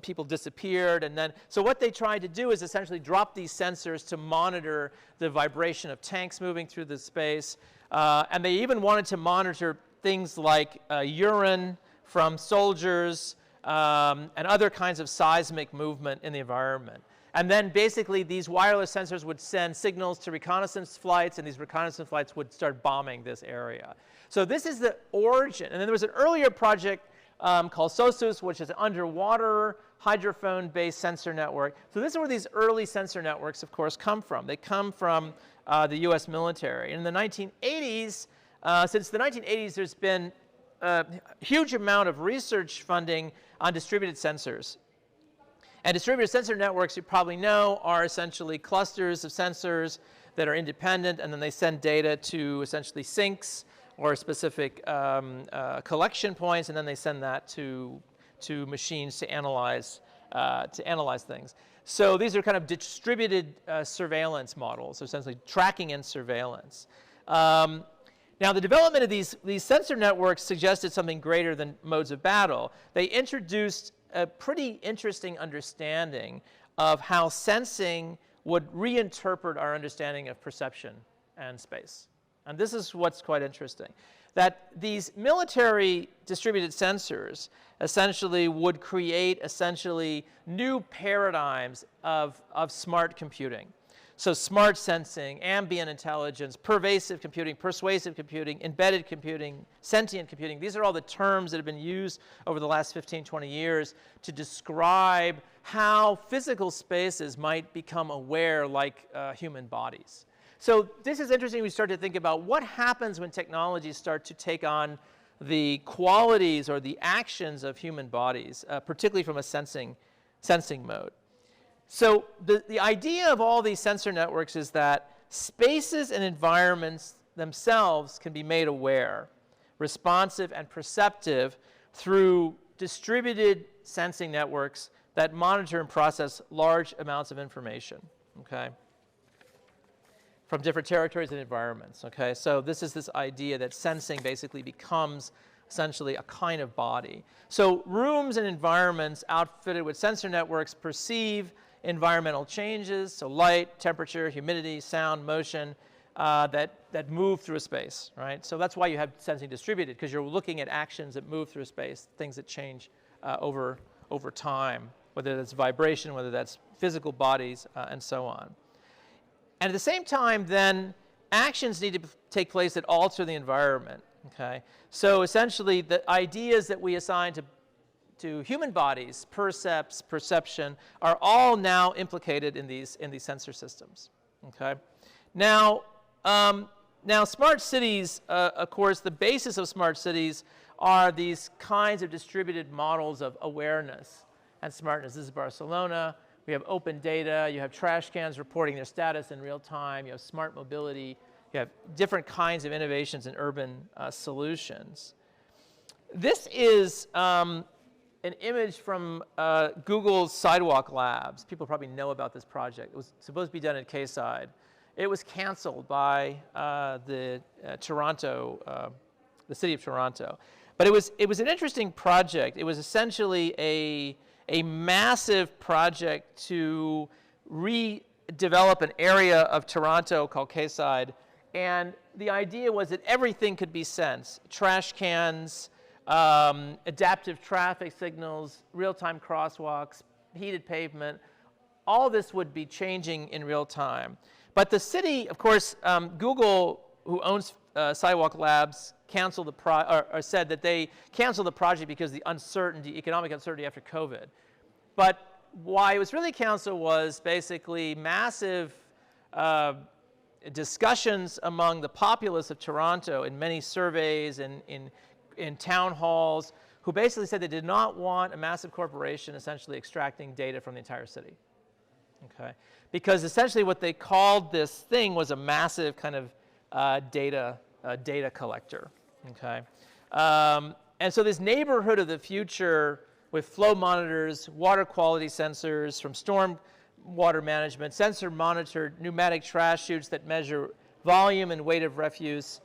people disappeared. And then, so what they tried to do is essentially drop these sensors to monitor the vibration of tanks moving through the space. And they even wanted to monitor things like urine from soldiers, and other kinds of seismic movement in the environment. And then basically these wireless sensors would send signals to reconnaissance flights, and these reconnaissance flights would start bombing this area. So this is the origin. And then there was an earlier project called SOSUS, which is an underwater hydrophone-based sensor network. So this is where these early sensor networks, of course, come from. They come from the US military. In the 1980s, since the 1980s, there's been a huge amount of research funding on distributed sensors. And distributed sensor networks, you probably know, are essentially clusters of sensors that are independent, and then they send data to essentially sinks or specific collection points, and then they send that to machines to analyze things. So these are kind of distributed surveillance models, essentially tracking and surveillance. Now, the development of these sensor networks suggested something greater than modes of battle. They introduced a pretty interesting understanding of how sensing would reinterpret our understanding of perception and space. And this is what's quite interesting, that these military distributed sensors essentially would create new paradigms of smart computing. So smart sensing, ambient intelligence, pervasive computing, persuasive computing, embedded computing, sentient computing. These are all the terms that have been used over the last 15, 20 years to describe how physical spaces might become aware like human bodies. So this is interesting. We start to think about what happens when technologies start to take on the qualities or the actions of human bodies, particularly from a sensing mode. So the idea of all these sensor networks is that spaces and environments themselves can be made aware, responsive, and perceptive through distributed sensing networks that monitor and process large amounts of information, okay, from different territories and environments, okay? So this is this idea that sensing basically becomes essentially a kind of body. So rooms and environments outfitted with sensor networks perceive environmental changes, so light, temperature, humidity, sound, motion, that move through a space, right? So that's why you have sensing distributed, because you're looking at actions that move through a space, things that change over time, whether that's vibration, whether that's physical bodies, and so on. And at the same time, then, actions need to take place that alter the environment. Okay? So essentially, the ideas that we assign to human bodies, percepts, perception, are all now implicated in these sensor systems. Okay? Now smart cities, of course, the basis of smart cities are these kinds of distributed models of awareness and smartness. This is Barcelona. We have open data. You have trash cans reporting their status in real time. You have smart mobility. You have different kinds of innovations in urban solutions. This is an image from Google's Sidewalk Labs. People probably know about this project. It was supposed to be done at Quayside. It was canceled by the city of Toronto. But it was an interesting project. It was essentially a massive project to redevelop an area of Toronto called Quayside. And the idea was that everything could be sensed. Trash cans, adaptive traffic signals, real-time crosswalks, heated pavement. All this would be changing in real time. But the city, of course, Google, who owns Sidewalk Labs, canceled or said that they canceled the project because of the economic uncertainty after COVID. But why it was really canceled was basically massive discussions among the populace of Toronto in many surveys and in town halls, who basically said they did not want a massive corporation essentially extracting data from the entire city. Okay? Because essentially what they called this thing was a massive kind of data collector. Okay? And so this neighborhood of the future with flow monitors, water quality sensors from storm water management, sensor monitored pneumatic trash chutes that measure volume and weight of refuse,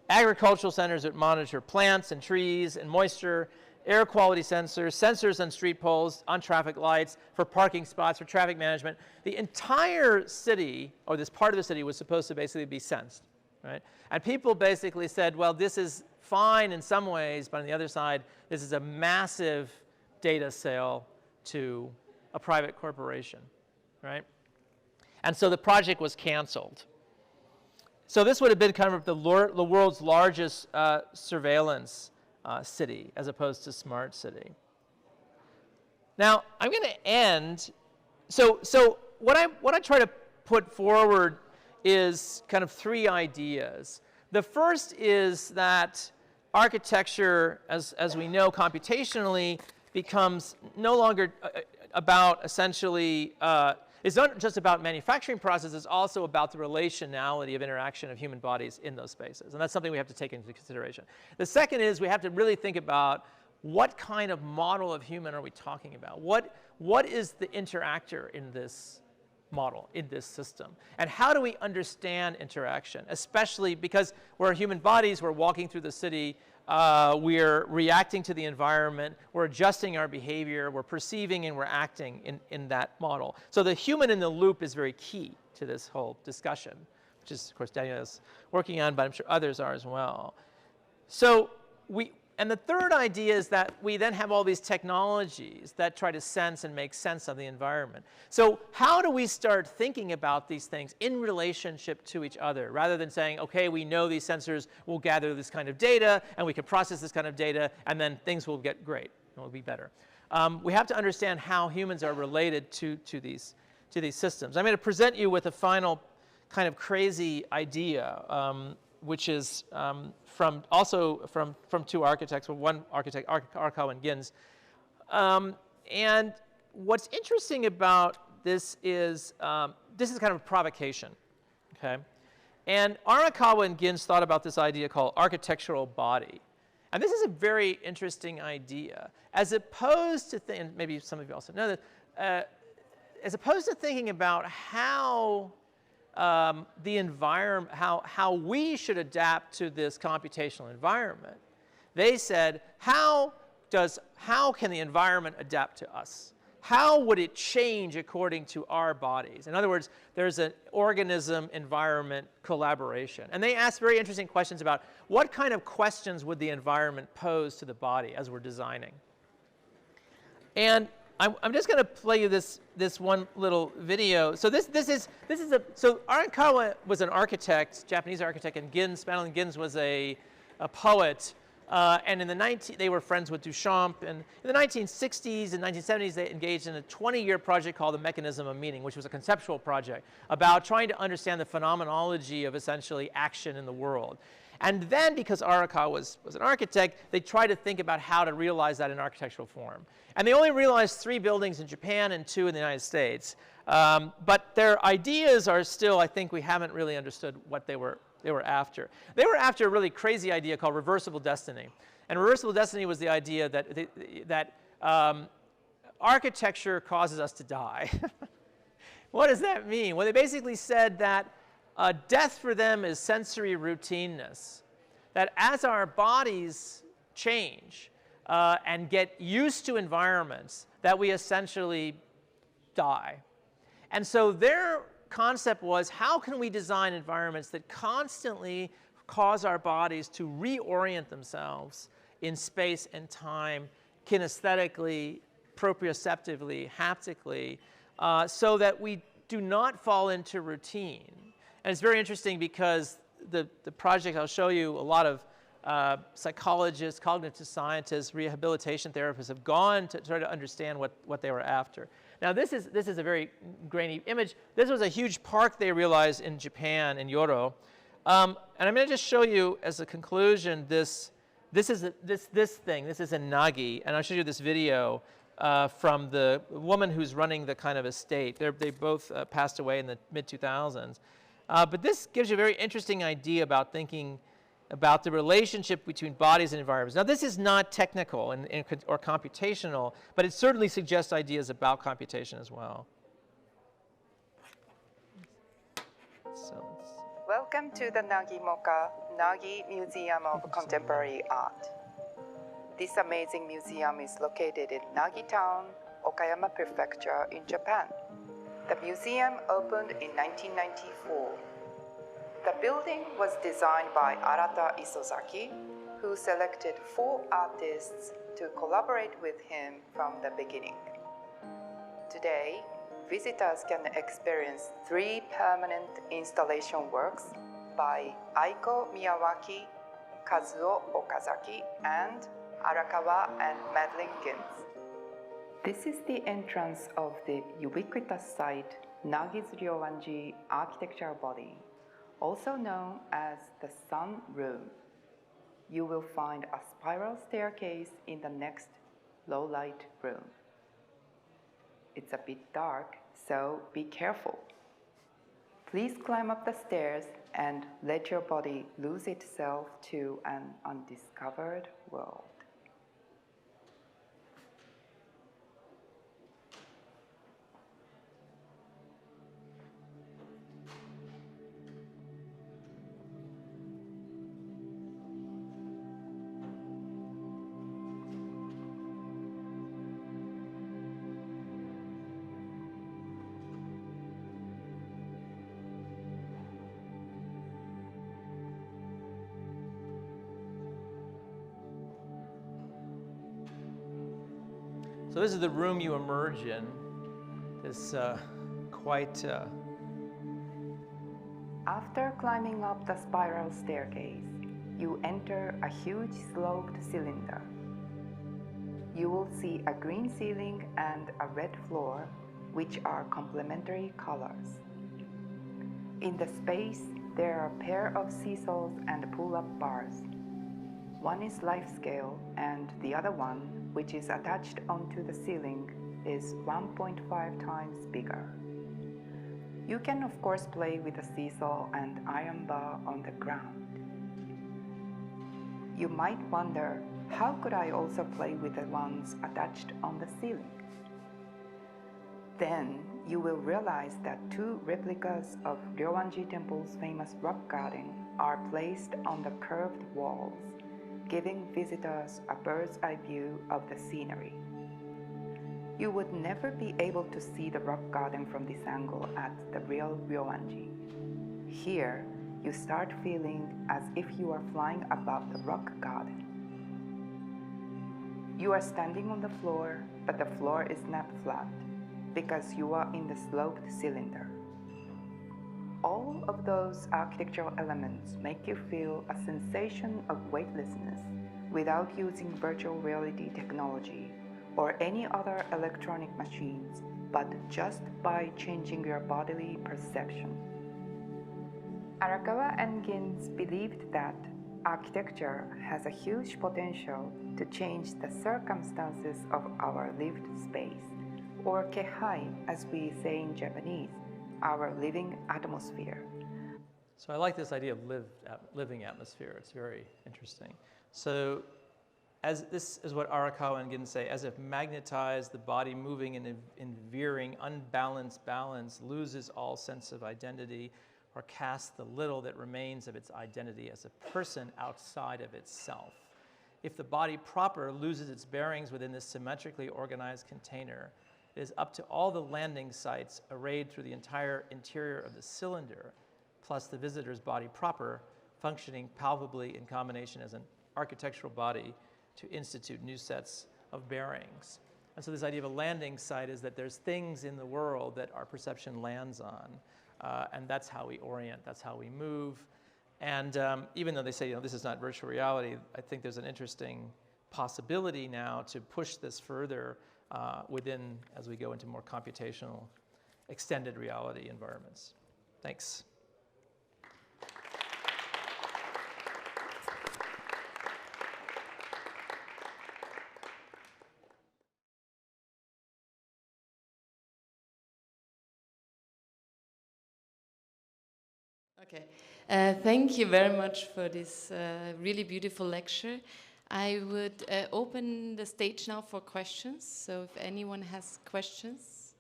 agricultural centers that monitor plants and trees and moisture, air quality sensors, sensors on street poles, on traffic lights, for parking spots, for traffic management. The entire city, or this part of the city, was supposed to basically be sensed, right? And people basically said, well, this is fine in some ways, but on the other side, this is a massive data sale to a private corporation, right? And so the project was canceled. So this would have been kind of the world's largest surveillance city, as opposed to smart city. Now, I'm going to end. So what I try to put forward is kind of three ideas. The first is that architecture, as we know computationally, becomes no longer about essentially, it's not just about manufacturing processes, it's also about the relationality of interaction of human bodies in those spaces. And that's something we have to take into consideration. The second is we have to really think about what kind of model of human are we talking about? What is the interactor in this model, in this system? And how do we understand interaction? Especially because we're human bodies, we're walking through the city, we're reacting to the environment, we're adjusting our behavior, we're perceiving and we're acting in that model. So the human in the loop is very key to this whole discussion, which is, of course, Daniel is working on, but I'm sure others are as well. So and the third idea is that we then have all these technologies that try to sense and make sense of the environment. So how do we start thinking about these things in relationship to each other, rather than saying, okay, we know these sensors will gather this kind of data, and we can process this kind of data, and then things will get great, it will be better. We have to understand how humans are related to these systems. I'm going to present you with a final kind of crazy idea, which is from two architects, well, one architect, Arakawa and Ginz. And what's interesting about this is kind of a provocation, okay? And Arakawa and Ginz thought about this idea called architectural body. And this is a very interesting idea. As opposed to, and maybe some of you also know this, as opposed to thinking about how the environment, how we should adapt to this computational environment, they said, how can the environment adapt to us? How would it change according to our bodies? In other words, there's an organism-environment collaboration. And they asked very interesting questions about what kind of questions would the environment pose to the body as we're designing. And I'm just going to play you this one little video. So so Arakawa was an architect, Japanese architect, and Madeline Gins was a poet. And they were friends with Duchamp. And in the 1960s and 1970s, they engaged in a 20-year project called The Mechanism of Meaning, which was a conceptual project about trying to understand the phenomenology of essentially action in the world. And then, because Arakawa was an architect, they tried to think about how to realize that in architectural form. And they only realized 3 buildings in Japan and 2 in the United States. But their ideas are still, I think we haven't really understood what they were after. They were after a really crazy idea called reversible destiny. And reversible destiny was the idea that architecture causes us to die. What does that mean? Well, they basically said that death for them is sensory routineness. That as our bodies change and get used to environments, that we essentially die. And so their concept was, how can we design environments that constantly cause our bodies to reorient themselves in space and time, kinesthetically, proprioceptively, haptically, so that we do not fall into routine. And it's very interesting because the project I'll show you, a lot of psychologists, cognitive scientists, rehabilitation therapists have gone to try to understand what they were after. Now this is a very grainy image. This was a huge park they realized in Japan, in Yoro. And I'm going to just show you as a conclusion this thing. This is a nagi, and I'll show you this video from the woman who's running the kind of estate. They both passed away in the mid-2000s. But this gives you a very interesting idea about thinking about the relationship between bodies and environments. Now, this is not technical or computational, but it certainly suggests ideas about computation as well. Welcome to the Nagi-Moka Nagi Museum of Contemporary Art. This amazing museum is located in Nagi Town, Okayama Prefecture in Japan. The museum opened in 1994. The building was designed by Arata Isozaki, who selected 4 artists to collaborate with him from the beginning. Today, visitors can experience 3 permanent installation works by Aiko Miyawaki, Kazuo Okazaki, and Arakawa and Madeline Gins. This is the entrance of the ubiquitous site Nagi's Ryoanji architectural body, also known as the Sun Room. You will find a spiral staircase in the next low-light room. It's a bit dark, so be careful. Please climb up the stairs and let your body lose itself to an undiscovered world. So this is the room you emerge in. This quite... After climbing up the spiral staircase, you enter a huge sloped cylinder. You will see a green ceiling and a red floor, which are complementary colors. In the space, there are a pair of seesaws and pull-up bars. One is life-scale, and the other one, which is attached onto the ceiling, is 1.5 times bigger. You can of course play with the seesaw and iron bar on the ground. You might wonder, how could I also play with the ones attached on the ceiling? Then you will realize that 2 replicas of Ryoanji Temple's famous rock garden are placed on the curved walls, giving visitors a bird's-eye view of the scenery. You would never be able to see the rock garden from this angle at the real Ryoanji. Here, you start feeling as if you are flying above the rock garden. You are standing on the floor, but the floor is not flat because you are in the sloped cylinder. All of those architectural elements make you feel a sensation of weightlessness without using virtual reality technology or any other electronic machines, but just by changing your bodily perception. Arakawa and Ginz believed that architecture has a huge potential to change the circumstances of our lived space, or kehai as we say in Japanese, our living atmosphere. So I like this idea of living atmosphere. It's very interesting. So as this is what Arakawa and Ginz say, as if magnetized, the body moving in veering, unbalanced balance loses all sense of identity, or casts the little that remains of its identity as a person outside of itself. If the body proper loses its bearings within this symmetrically organized container, it is up to all the landing sites arrayed through the entire interior of the cylinder, plus the visitor's body proper, functioning palpably in combination as an architectural body to institute new sets of bearings. And so this idea of a landing site is that there's things in the world that our perception lands on. And that's how we orient, that's how we move. And even though they say, this is not virtual reality, I think there's an interesting possibility now to push this further within, as we go into more computational, extended reality environments. Thanks. Okay, thank you very much for this really beautiful lecture. I would open the stage now for questions, so if anyone has questions.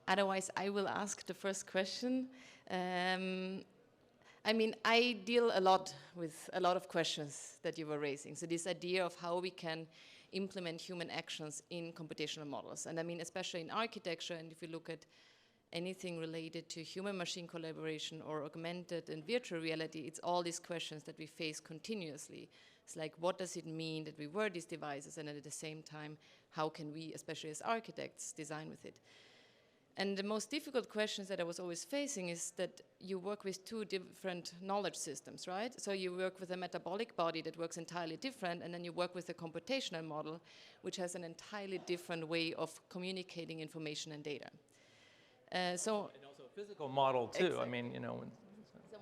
Otherwise, I will ask the first question. I mean, I deal a lot with a lot of questions that you were raising. So this idea of how we can implement human actions in computational models. And I mean, especially in architecture, and if you look at anything related to human-machine collaboration or augmented and virtual reality, it's all these questions that we face continuously. It's like, what does it mean that we wear these devices, and at the same time, how can we, especially as architects, design with it? And the most difficult questions that I was always facing is that you work with two different knowledge systems, right? So you work with a metabolic body that works entirely different, and then you work with a computational model, which has an entirely different way of communicating information and data. And also a physical model too. Exactly. I mean, So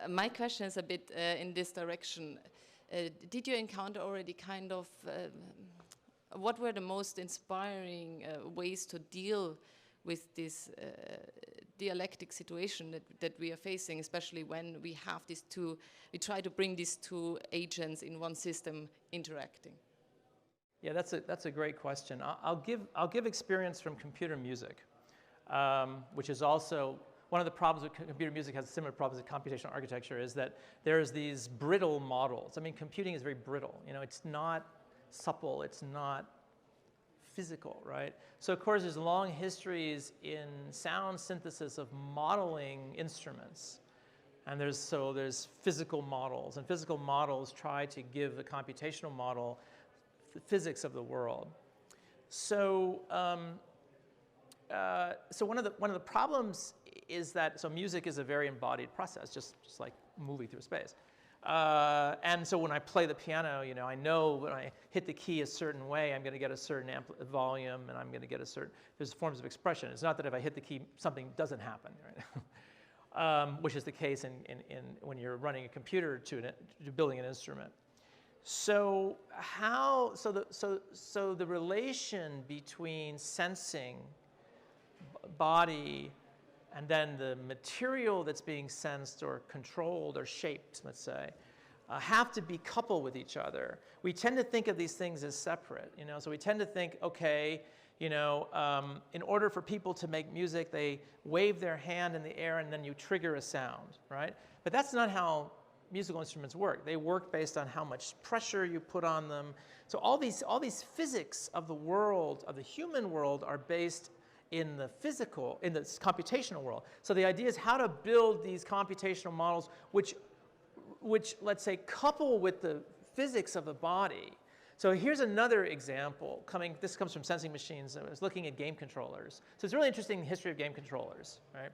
my question is a bit in this direction. Did you encounter already kind of what were the most inspiring ways to deal with this dialectic situation that we are facing, especially when we have these two, we try to bring these two agents in one system interacting? Yeah, that's a great question. I'll give experience from computer music. Which is also one of the problems with computer music, has similar problems with computational architecture, is that there's these brittle models. I mean, computing is very brittle. It's not supple, it's not physical, right? So of course, there's long histories in sound synthesis of modeling instruments. And there's physical models, and physical models try to give the computational model the physics of the world. So so one of the problems is that music is a very embodied process, just like moving through space. And so when I play the piano, I know when I hit the key a certain way, I'm going to get a certain volume, and I'm going to get there's forms of expression. It's not that if I hit the key, something doesn't happen, right? Which is the case when you're running a computer to building an instrument. So the relation between sensing body and then the material that's being sensed or controlled or shaped, let's say, have to be coupled with each other. We tend to think of these things as separate, so we tend to think, okay, in order for people to make music, they wave their hand in the air and then you trigger a sound, right? But that's not how musical instruments work. They work based on how much pressure you put on them. So all these physics of the world, of the human world, are based in the physical, in the computational world. So the idea is how to build these computational models which let's say couple with the physics of the body. So here's another example this comes from Sensing Machines. I was looking at game controllers. So it's really interesting, the history of game controllers, right?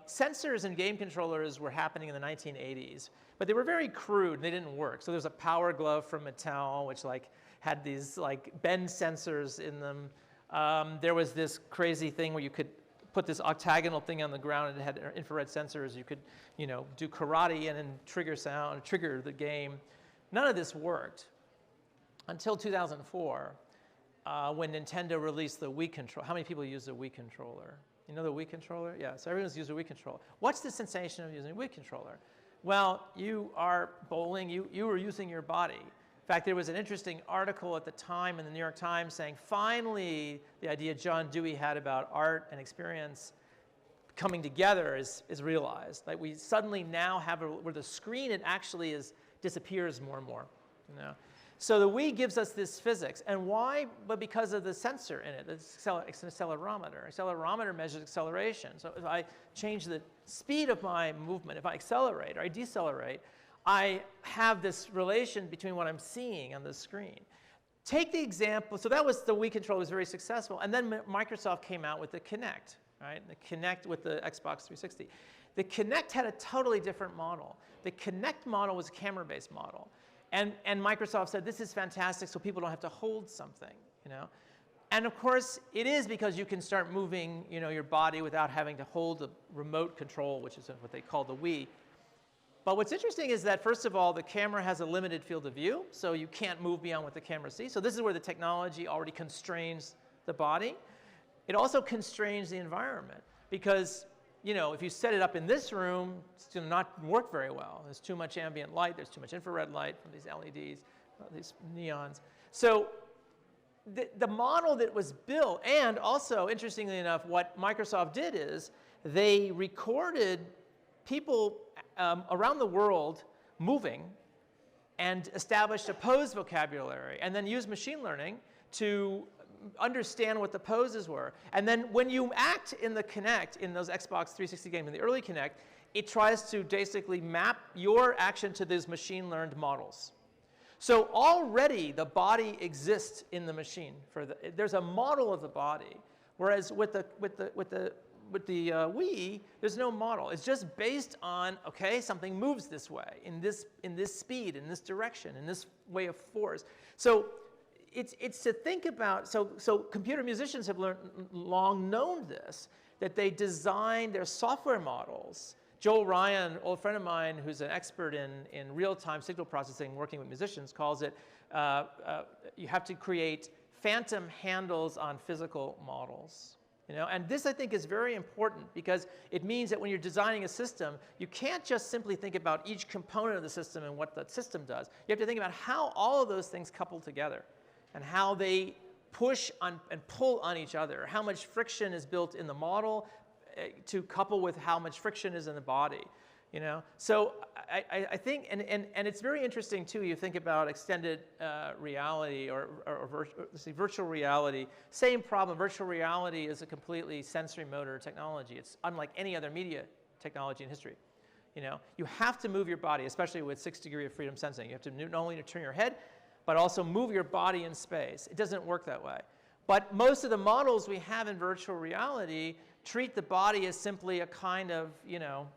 Sensors and game controllers were happening in the 1980s, but they were very crude and they didn't work. So there's a Power Glove from Mattel, which like had these like bend sensors in them. There was this crazy thing where you could put this octagonal thing on the ground and it had infrared sensors. You could, you know, do karate and then trigger the game. None of this worked until 2004, when Nintendo released the Wii controller. How many people use the Wii controller? You know the Wii controller? Yeah, so everyone's used a Wii controller. What's the sensation of using a Wii controller? Well, you are bowling, you were using your body. In fact, there was an interesting article at the time in the New York Times saying, finally, the idea John Dewey had about art and experience coming together is realized. Like we suddenly now have where the screen, it actually disappears more and more, you know? So the Wii gives us this physics. And why? But because of the sensor in it. It's an accelerometer. Accelerometer measures acceleration. So if I change the speed of my movement, if I accelerate or I decelerate, I have this relation between what I'm seeing on the screen. Take the example, so that was the Wii controller was very successful. And then Microsoft came out with the Kinect, right? The Kinect with the Xbox 360. The Kinect had a totally different model. The Kinect model was a camera-based model. And Microsoft said, this is fantastic so people don't have to hold something, you know? And of course, it is because you can start moving, you know, your body without having to hold the remote control, which is what they call the Wii. But what's interesting is that, first of all, the camera has a limited field of view, so you can't move beyond what the camera sees. So this is where the technology already constrains the body. It also constrains the environment because, you know, if you set it up in this room, it's going to not work very well. There's too much ambient light. There's too much infrared light from these LEDs, these neons. So the model that was built, and also, interestingly enough, what Microsoft did is they recorded people around the world moving and established a pose vocabulary, and then used machine learning to understand what the poses were. And then when you act in the Kinect, in those Xbox 360 games, in the early Kinect, it tries to basically map your action to these machine learned models. So already the body exists in the machine. There's a model of the body, whereas with the Wii, there's no model. It's just based on, okay, something moves this way, in this speed, in this direction, in this way of force. So it's to think about, so computer musicians have long known this, that they design their software models. Joel Ryan, an old friend of mine who's an expert in real-time signal processing, working with musicians, calls it, you have to create phantom handles on physical models. You know? And this, I think, is very important because it means that when you're designing a system, you can't just simply think about each component of the system and what the system does. You have to think about how all of those things couple together and how they push on and pull on each other, how much friction is built in the model to couple with how much friction is in the body. You know? So I think, and it's very interesting too, you think about extended reality or virtual reality, same problem. Virtual reality is a completely sensory motor technology. It's unlike any other media technology in history. You know? You have to move your body, especially with 6 degrees of freedom sensing. You have to not only turn your head, but also move your body in space. It doesn't work that way. But most of the models we have in virtual reality treat the body as simply a kind of, you know,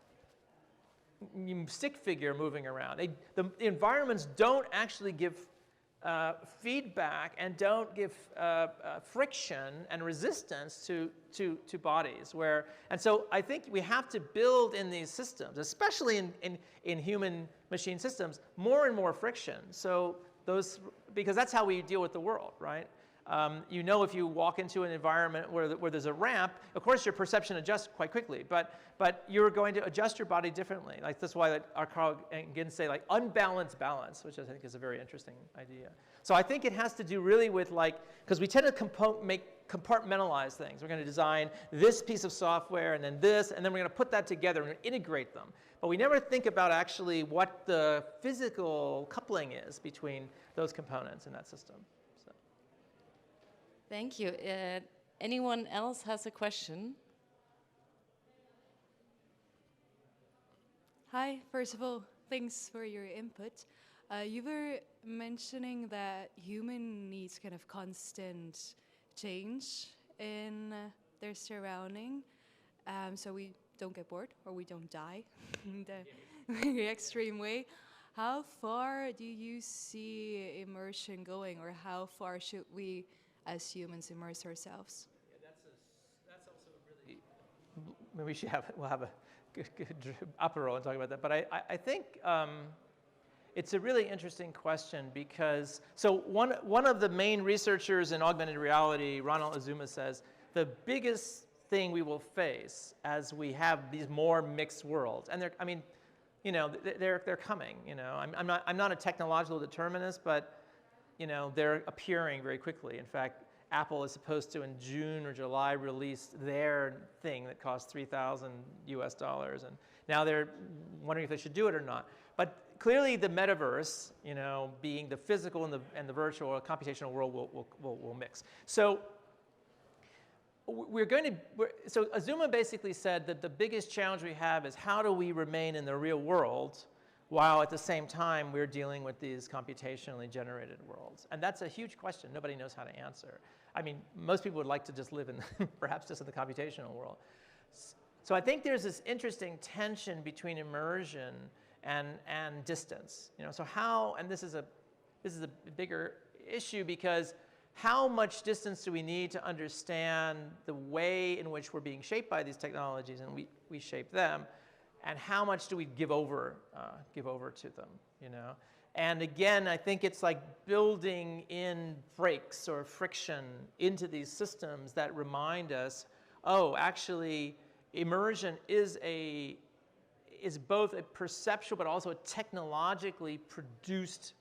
stick figure moving around. The environments don't actually give feedback and don't give friction and resistance to bodies. And so I think we have to build in these systems, especially in human machine systems, more and more friction. So because that's how we deal with the world, right? You know, if you walk into an environment where there's a ramp, of course your perception adjusts quite quickly, but you're going to adjust your body differently. Like that's why our Carl again say like unbalanced balance, which I think is a very interesting idea. So I think it has to do really with because we tend to compartmentalize things. We're going to design this piece of software and then this, and then we're going to put that together and integrate them. But we never think about actually what the physical coupling is between those components in that system. So. Thank you. Anyone else has a question? Hi, first of all, thanks for your input. You were mentioning that human needs kind of constant change in their surrounding, so we don't get bored or we don't die in the very extreme way. How far do you see immersion going, or how far should we as humans immerse ourselves? Yeah, that's also a really, maybe we'll have a good apero and talk about that. But I think it's a really interesting question because, so one of the main researchers in augmented reality, Ronald Azuma, says the biggest thing we will face as we have these more mixed worlds, and I mean, you know, they're coming. You know, I'm not a technological determinist, but you know, they're appearing very quickly. In fact, Apple is supposed to in June or July release their thing that costs $3,000 US, and now they're wondering if they should do it or not. But clearly, the metaverse, you know, being the physical and the virtual or computational world will mix. So so Azuma basically said that the biggest challenge we have is how do we remain in the real world while at the same time we're dealing with these computationally generated worlds. And that's a huge question nobody knows how to answer. I mean, most people would like to just live in, perhaps just in the computational world. So I think there's this interesting tension between immersion and distance. You know, so how, and this is a bigger issue because how much distance do we need to understand the way in which we're being shaped by these technologies and we shape them? And how much do we give over to them, you know? And again, I think it's like building in brakes or friction into these systems that remind us, oh, actually, immersion is both a perceptual but also a technologically produced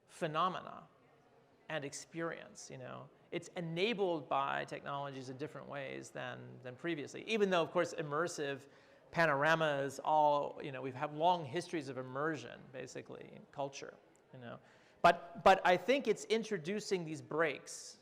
phenomena and experience, you know? It's enabled by technologies in different ways than previously, even though, of course, immersive panoramas all, you know, we've had long histories of immersion, basically, in culture, you know. But I think it's introducing these breaks,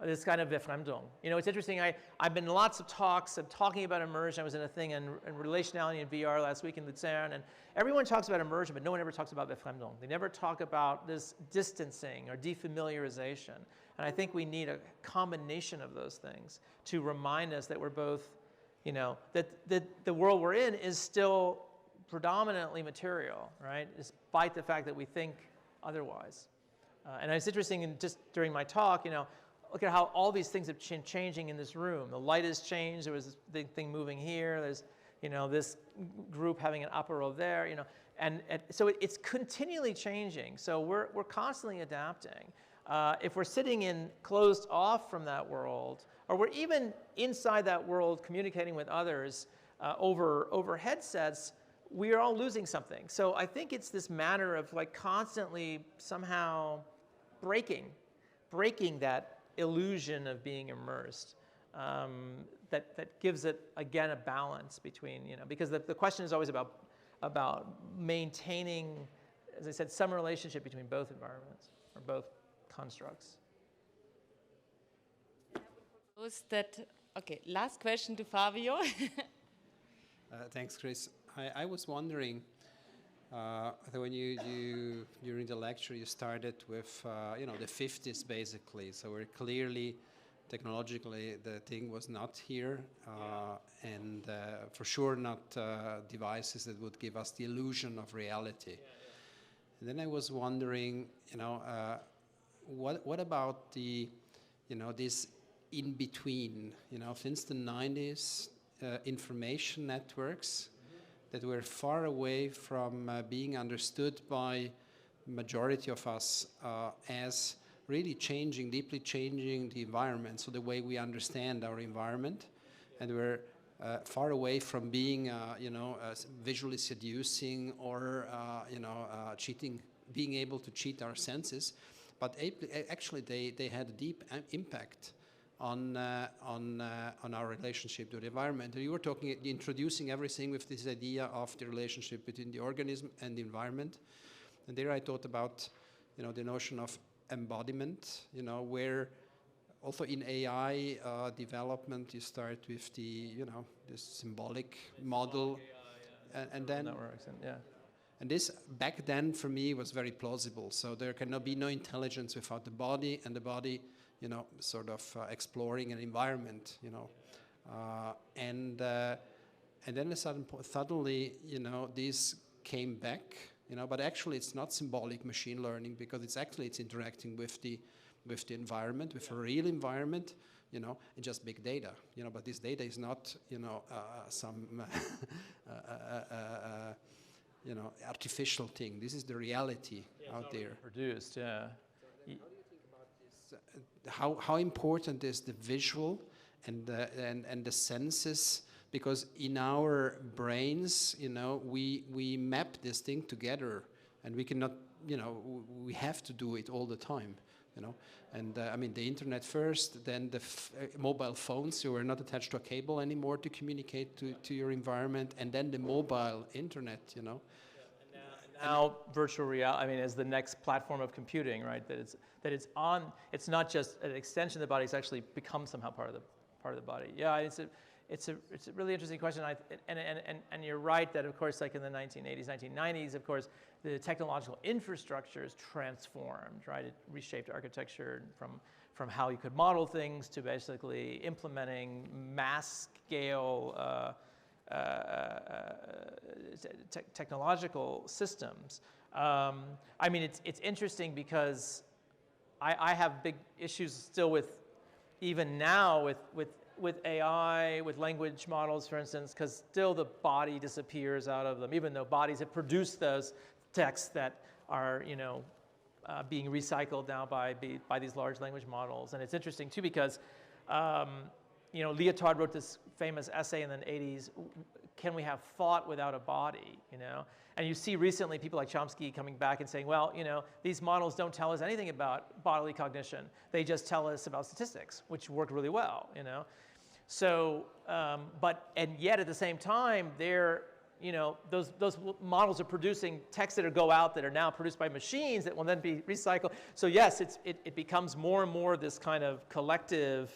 this kind of Befremdung. You know, it's interesting, I've been in lots of talks of talking about immersion. I was in a thing in relationality and VR last week in Luzern, and everyone talks about immersion, but no one ever talks about Befremdung. They never talk about this distancing or defamiliarization. And I think we need a combination of those things to remind us that we're both, you know, that the world we're in is still predominantly material, right? Despite the fact that we think otherwise. And it's interesting, just during my talk, you know, look at how all these things have been changing in this room. The light has changed. There was this big thing moving here. There's, you know, this group having an apero there, you know. And so it's continually changing. So we're constantly adapting. If we're sitting in closed off from that world, or we're even inside that world communicating with others over headsets, we are all losing something. So I think it's this matter of like constantly somehow breaking that illusion of being immersed, that gives it, again, a balance between, you know, because the question is always about maintaining, as I said, some relationship between both environments or both constructs. Okay, last question to Fabio. Thanks, Chris. I was wondering, when you during the lecture you started with you know, the 50s basically, so we're clearly technologically the thing was not here, and for sure not devices that would give us the illusion of reality. And then I was wondering, you know, what about the, you know, this in between, you know, since the 90s, information networks that were far away from being understood by majority of us as really changing, deeply changing the environment, so the way we understand our environment, and we're far away from being, you know, visually seducing or, you know, cheating, being able to cheat our senses, but actually they had a deep impact on our relationship to the environment. You were introducing everything with this idea of the relationship between the organism and the environment. And there I thought about, you know, the notion of embodiment, you know, where also in AI development you start with the, you know, this symbolic model, and then And this, back then, for me, was very plausible. So there cannot be no intelligence without the body, and the body, you know, sort of exploring an environment, you know. And then suddenly, you know, this came back, you know, but actually it's not symbolic machine learning, because it's interacting with the environment, with a real environment, you know, and just big data, you know, but this data is not, you know, some you know, artificial thing. This is the reality out there. Produced, yeah. How do you think about this? How important is the visual and the senses? Because in our brains, you know, we map this thing together, and we cannot, you know, we have to do it all the time, you know. And I mean, the internet first, then the mobile phones. You are not attached to a cable anymore to communicate to your environment, and then the mobile internet, you know. Now virtual reality, I mean, is the next platform of computing, right? That it's not just an extension of the body; it's actually become somehow part of the body. Yeah, it's a really interesting question. And you're right that, of course, like in the 1980s, 1990s, of course, the technological infrastructure is transformed, right? It reshaped architecture from how you could model things to basically implementing mass scale technological systems. I mean, it's interesting because I have big issues still with, even now, with AI, with language models, for instance, because still the body disappears out of them, even though bodies have produced those texts that are, you know, being recycled now by these large language models. And it's interesting too because, you know, Lyotard wrote this famous essay in the 80s, can we have thought without a body, you know? And you see recently people like Chomsky coming back and saying, well, you know, these models don't tell us anything about bodily cognition. They just tell us about statistics, which work really well, you know? So, and yet at the same time, they're, you know, those models are producing texts that go out that are now produced by machines that will then be recycled. So yes, it becomes more and more this kind of collective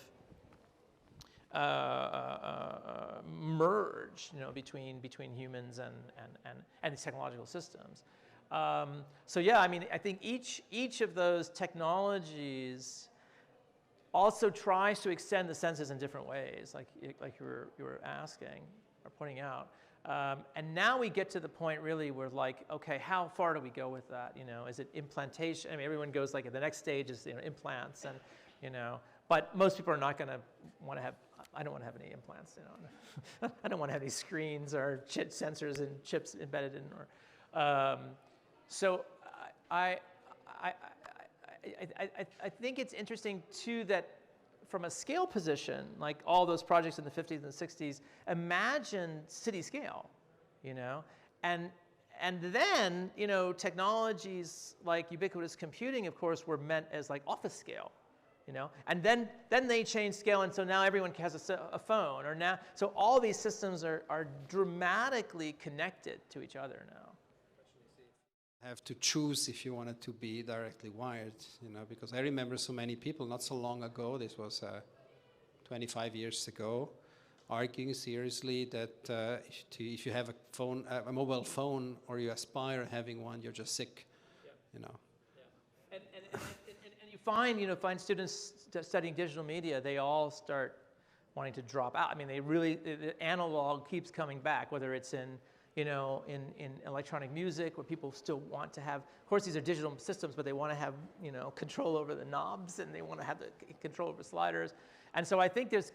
merge, you know, between humans and these technological systems. So yeah, I mean, I think each of those technologies also tries to extend the senses in different ways, like you were asking or pointing out. And now we get to the point really where, like, okay, how far do we go with that? You know, is it implantation? I mean, everyone goes like, the next stage is, you know, implants, and, you know, but most people are not going to want to have. I don't want to have any implants, you know. I don't want to have these screens or chip sensors and chips embedded in. So I think it's interesting too that from a scale position, like all those projects in the 50s and the 60s, imagine city scale, you know, and then, you know, technologies like ubiquitous computing, of course, were meant as like office scale. You know, and then they change scale, and so now everyone has a phone, or now, so all these systems are dramatically connected to each other now. Have to choose if you want it to be directly wired, you know, because I remember so many people not so long ago, this was 25 years ago, arguing seriously that if you have a mobile phone, or you aspire having one, you're just sick, you know. Yeah. And you find students studying digital media, they all start wanting to drop out. I mean, the analog keeps coming back, whether it's in, you know, in electronic music, where people still want to have, of course, these are digital systems, but they want to have, you know, control over the knobs, and they want to have the control over sliders. And so I think there's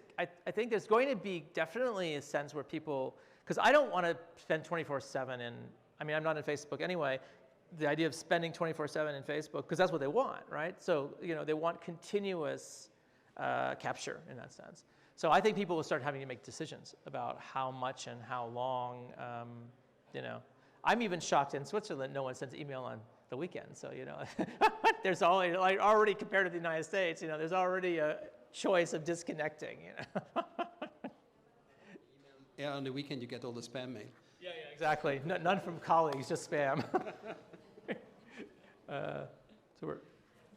going to be definitely a sense where people, because I don't want to spend 24/7 in, I mean, I'm not in Facebook anyway, the idea of spending 24/7 in Facebook, because that's what they want, right? So, you know, they want continuous capture in that sense. So I think people will start having to make decisions about how much and how long, you know. I'm even shocked in Switzerland, no one sends email on the weekend. So, you know, there's always, like, already compared to the United States, you know, there's already a choice of disconnecting, you know. Yeah, on the weekend you get all the spam mail. Yeah, exactly. None from colleagues, just spam. So we're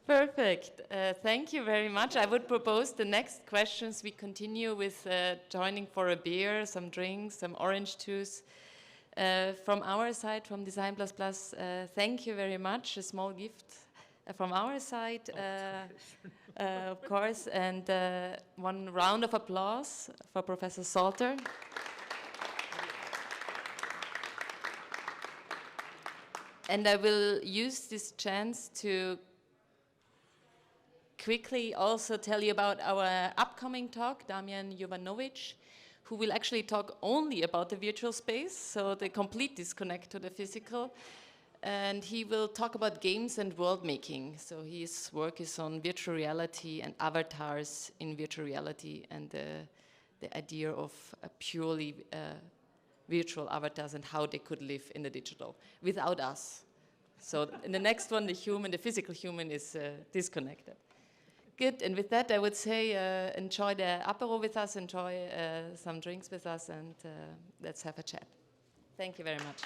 Perfect. Thank you very much. I would propose the next questions we continue with joining for a beer, some drinks, some orange juice. From our side, from Design++, thank you very much. A small gift from our side, of course, and one round of applause for Professor Salter. And I will use this chance to quickly also tell you about our upcoming talk, Damian Jovanovic, who will actually talk only about the virtual space, so the complete disconnect to the physical. And he will talk about games and world making. So his work is on virtual reality and avatars in virtual reality, and the idea of a purely virtual avatars and how they could live in the digital without us. So in the next one, the physical human is disconnected. Good, and with that I would say enjoy the apéro with us, enjoy some drinks with us, and let's have a chat. Thank you very much.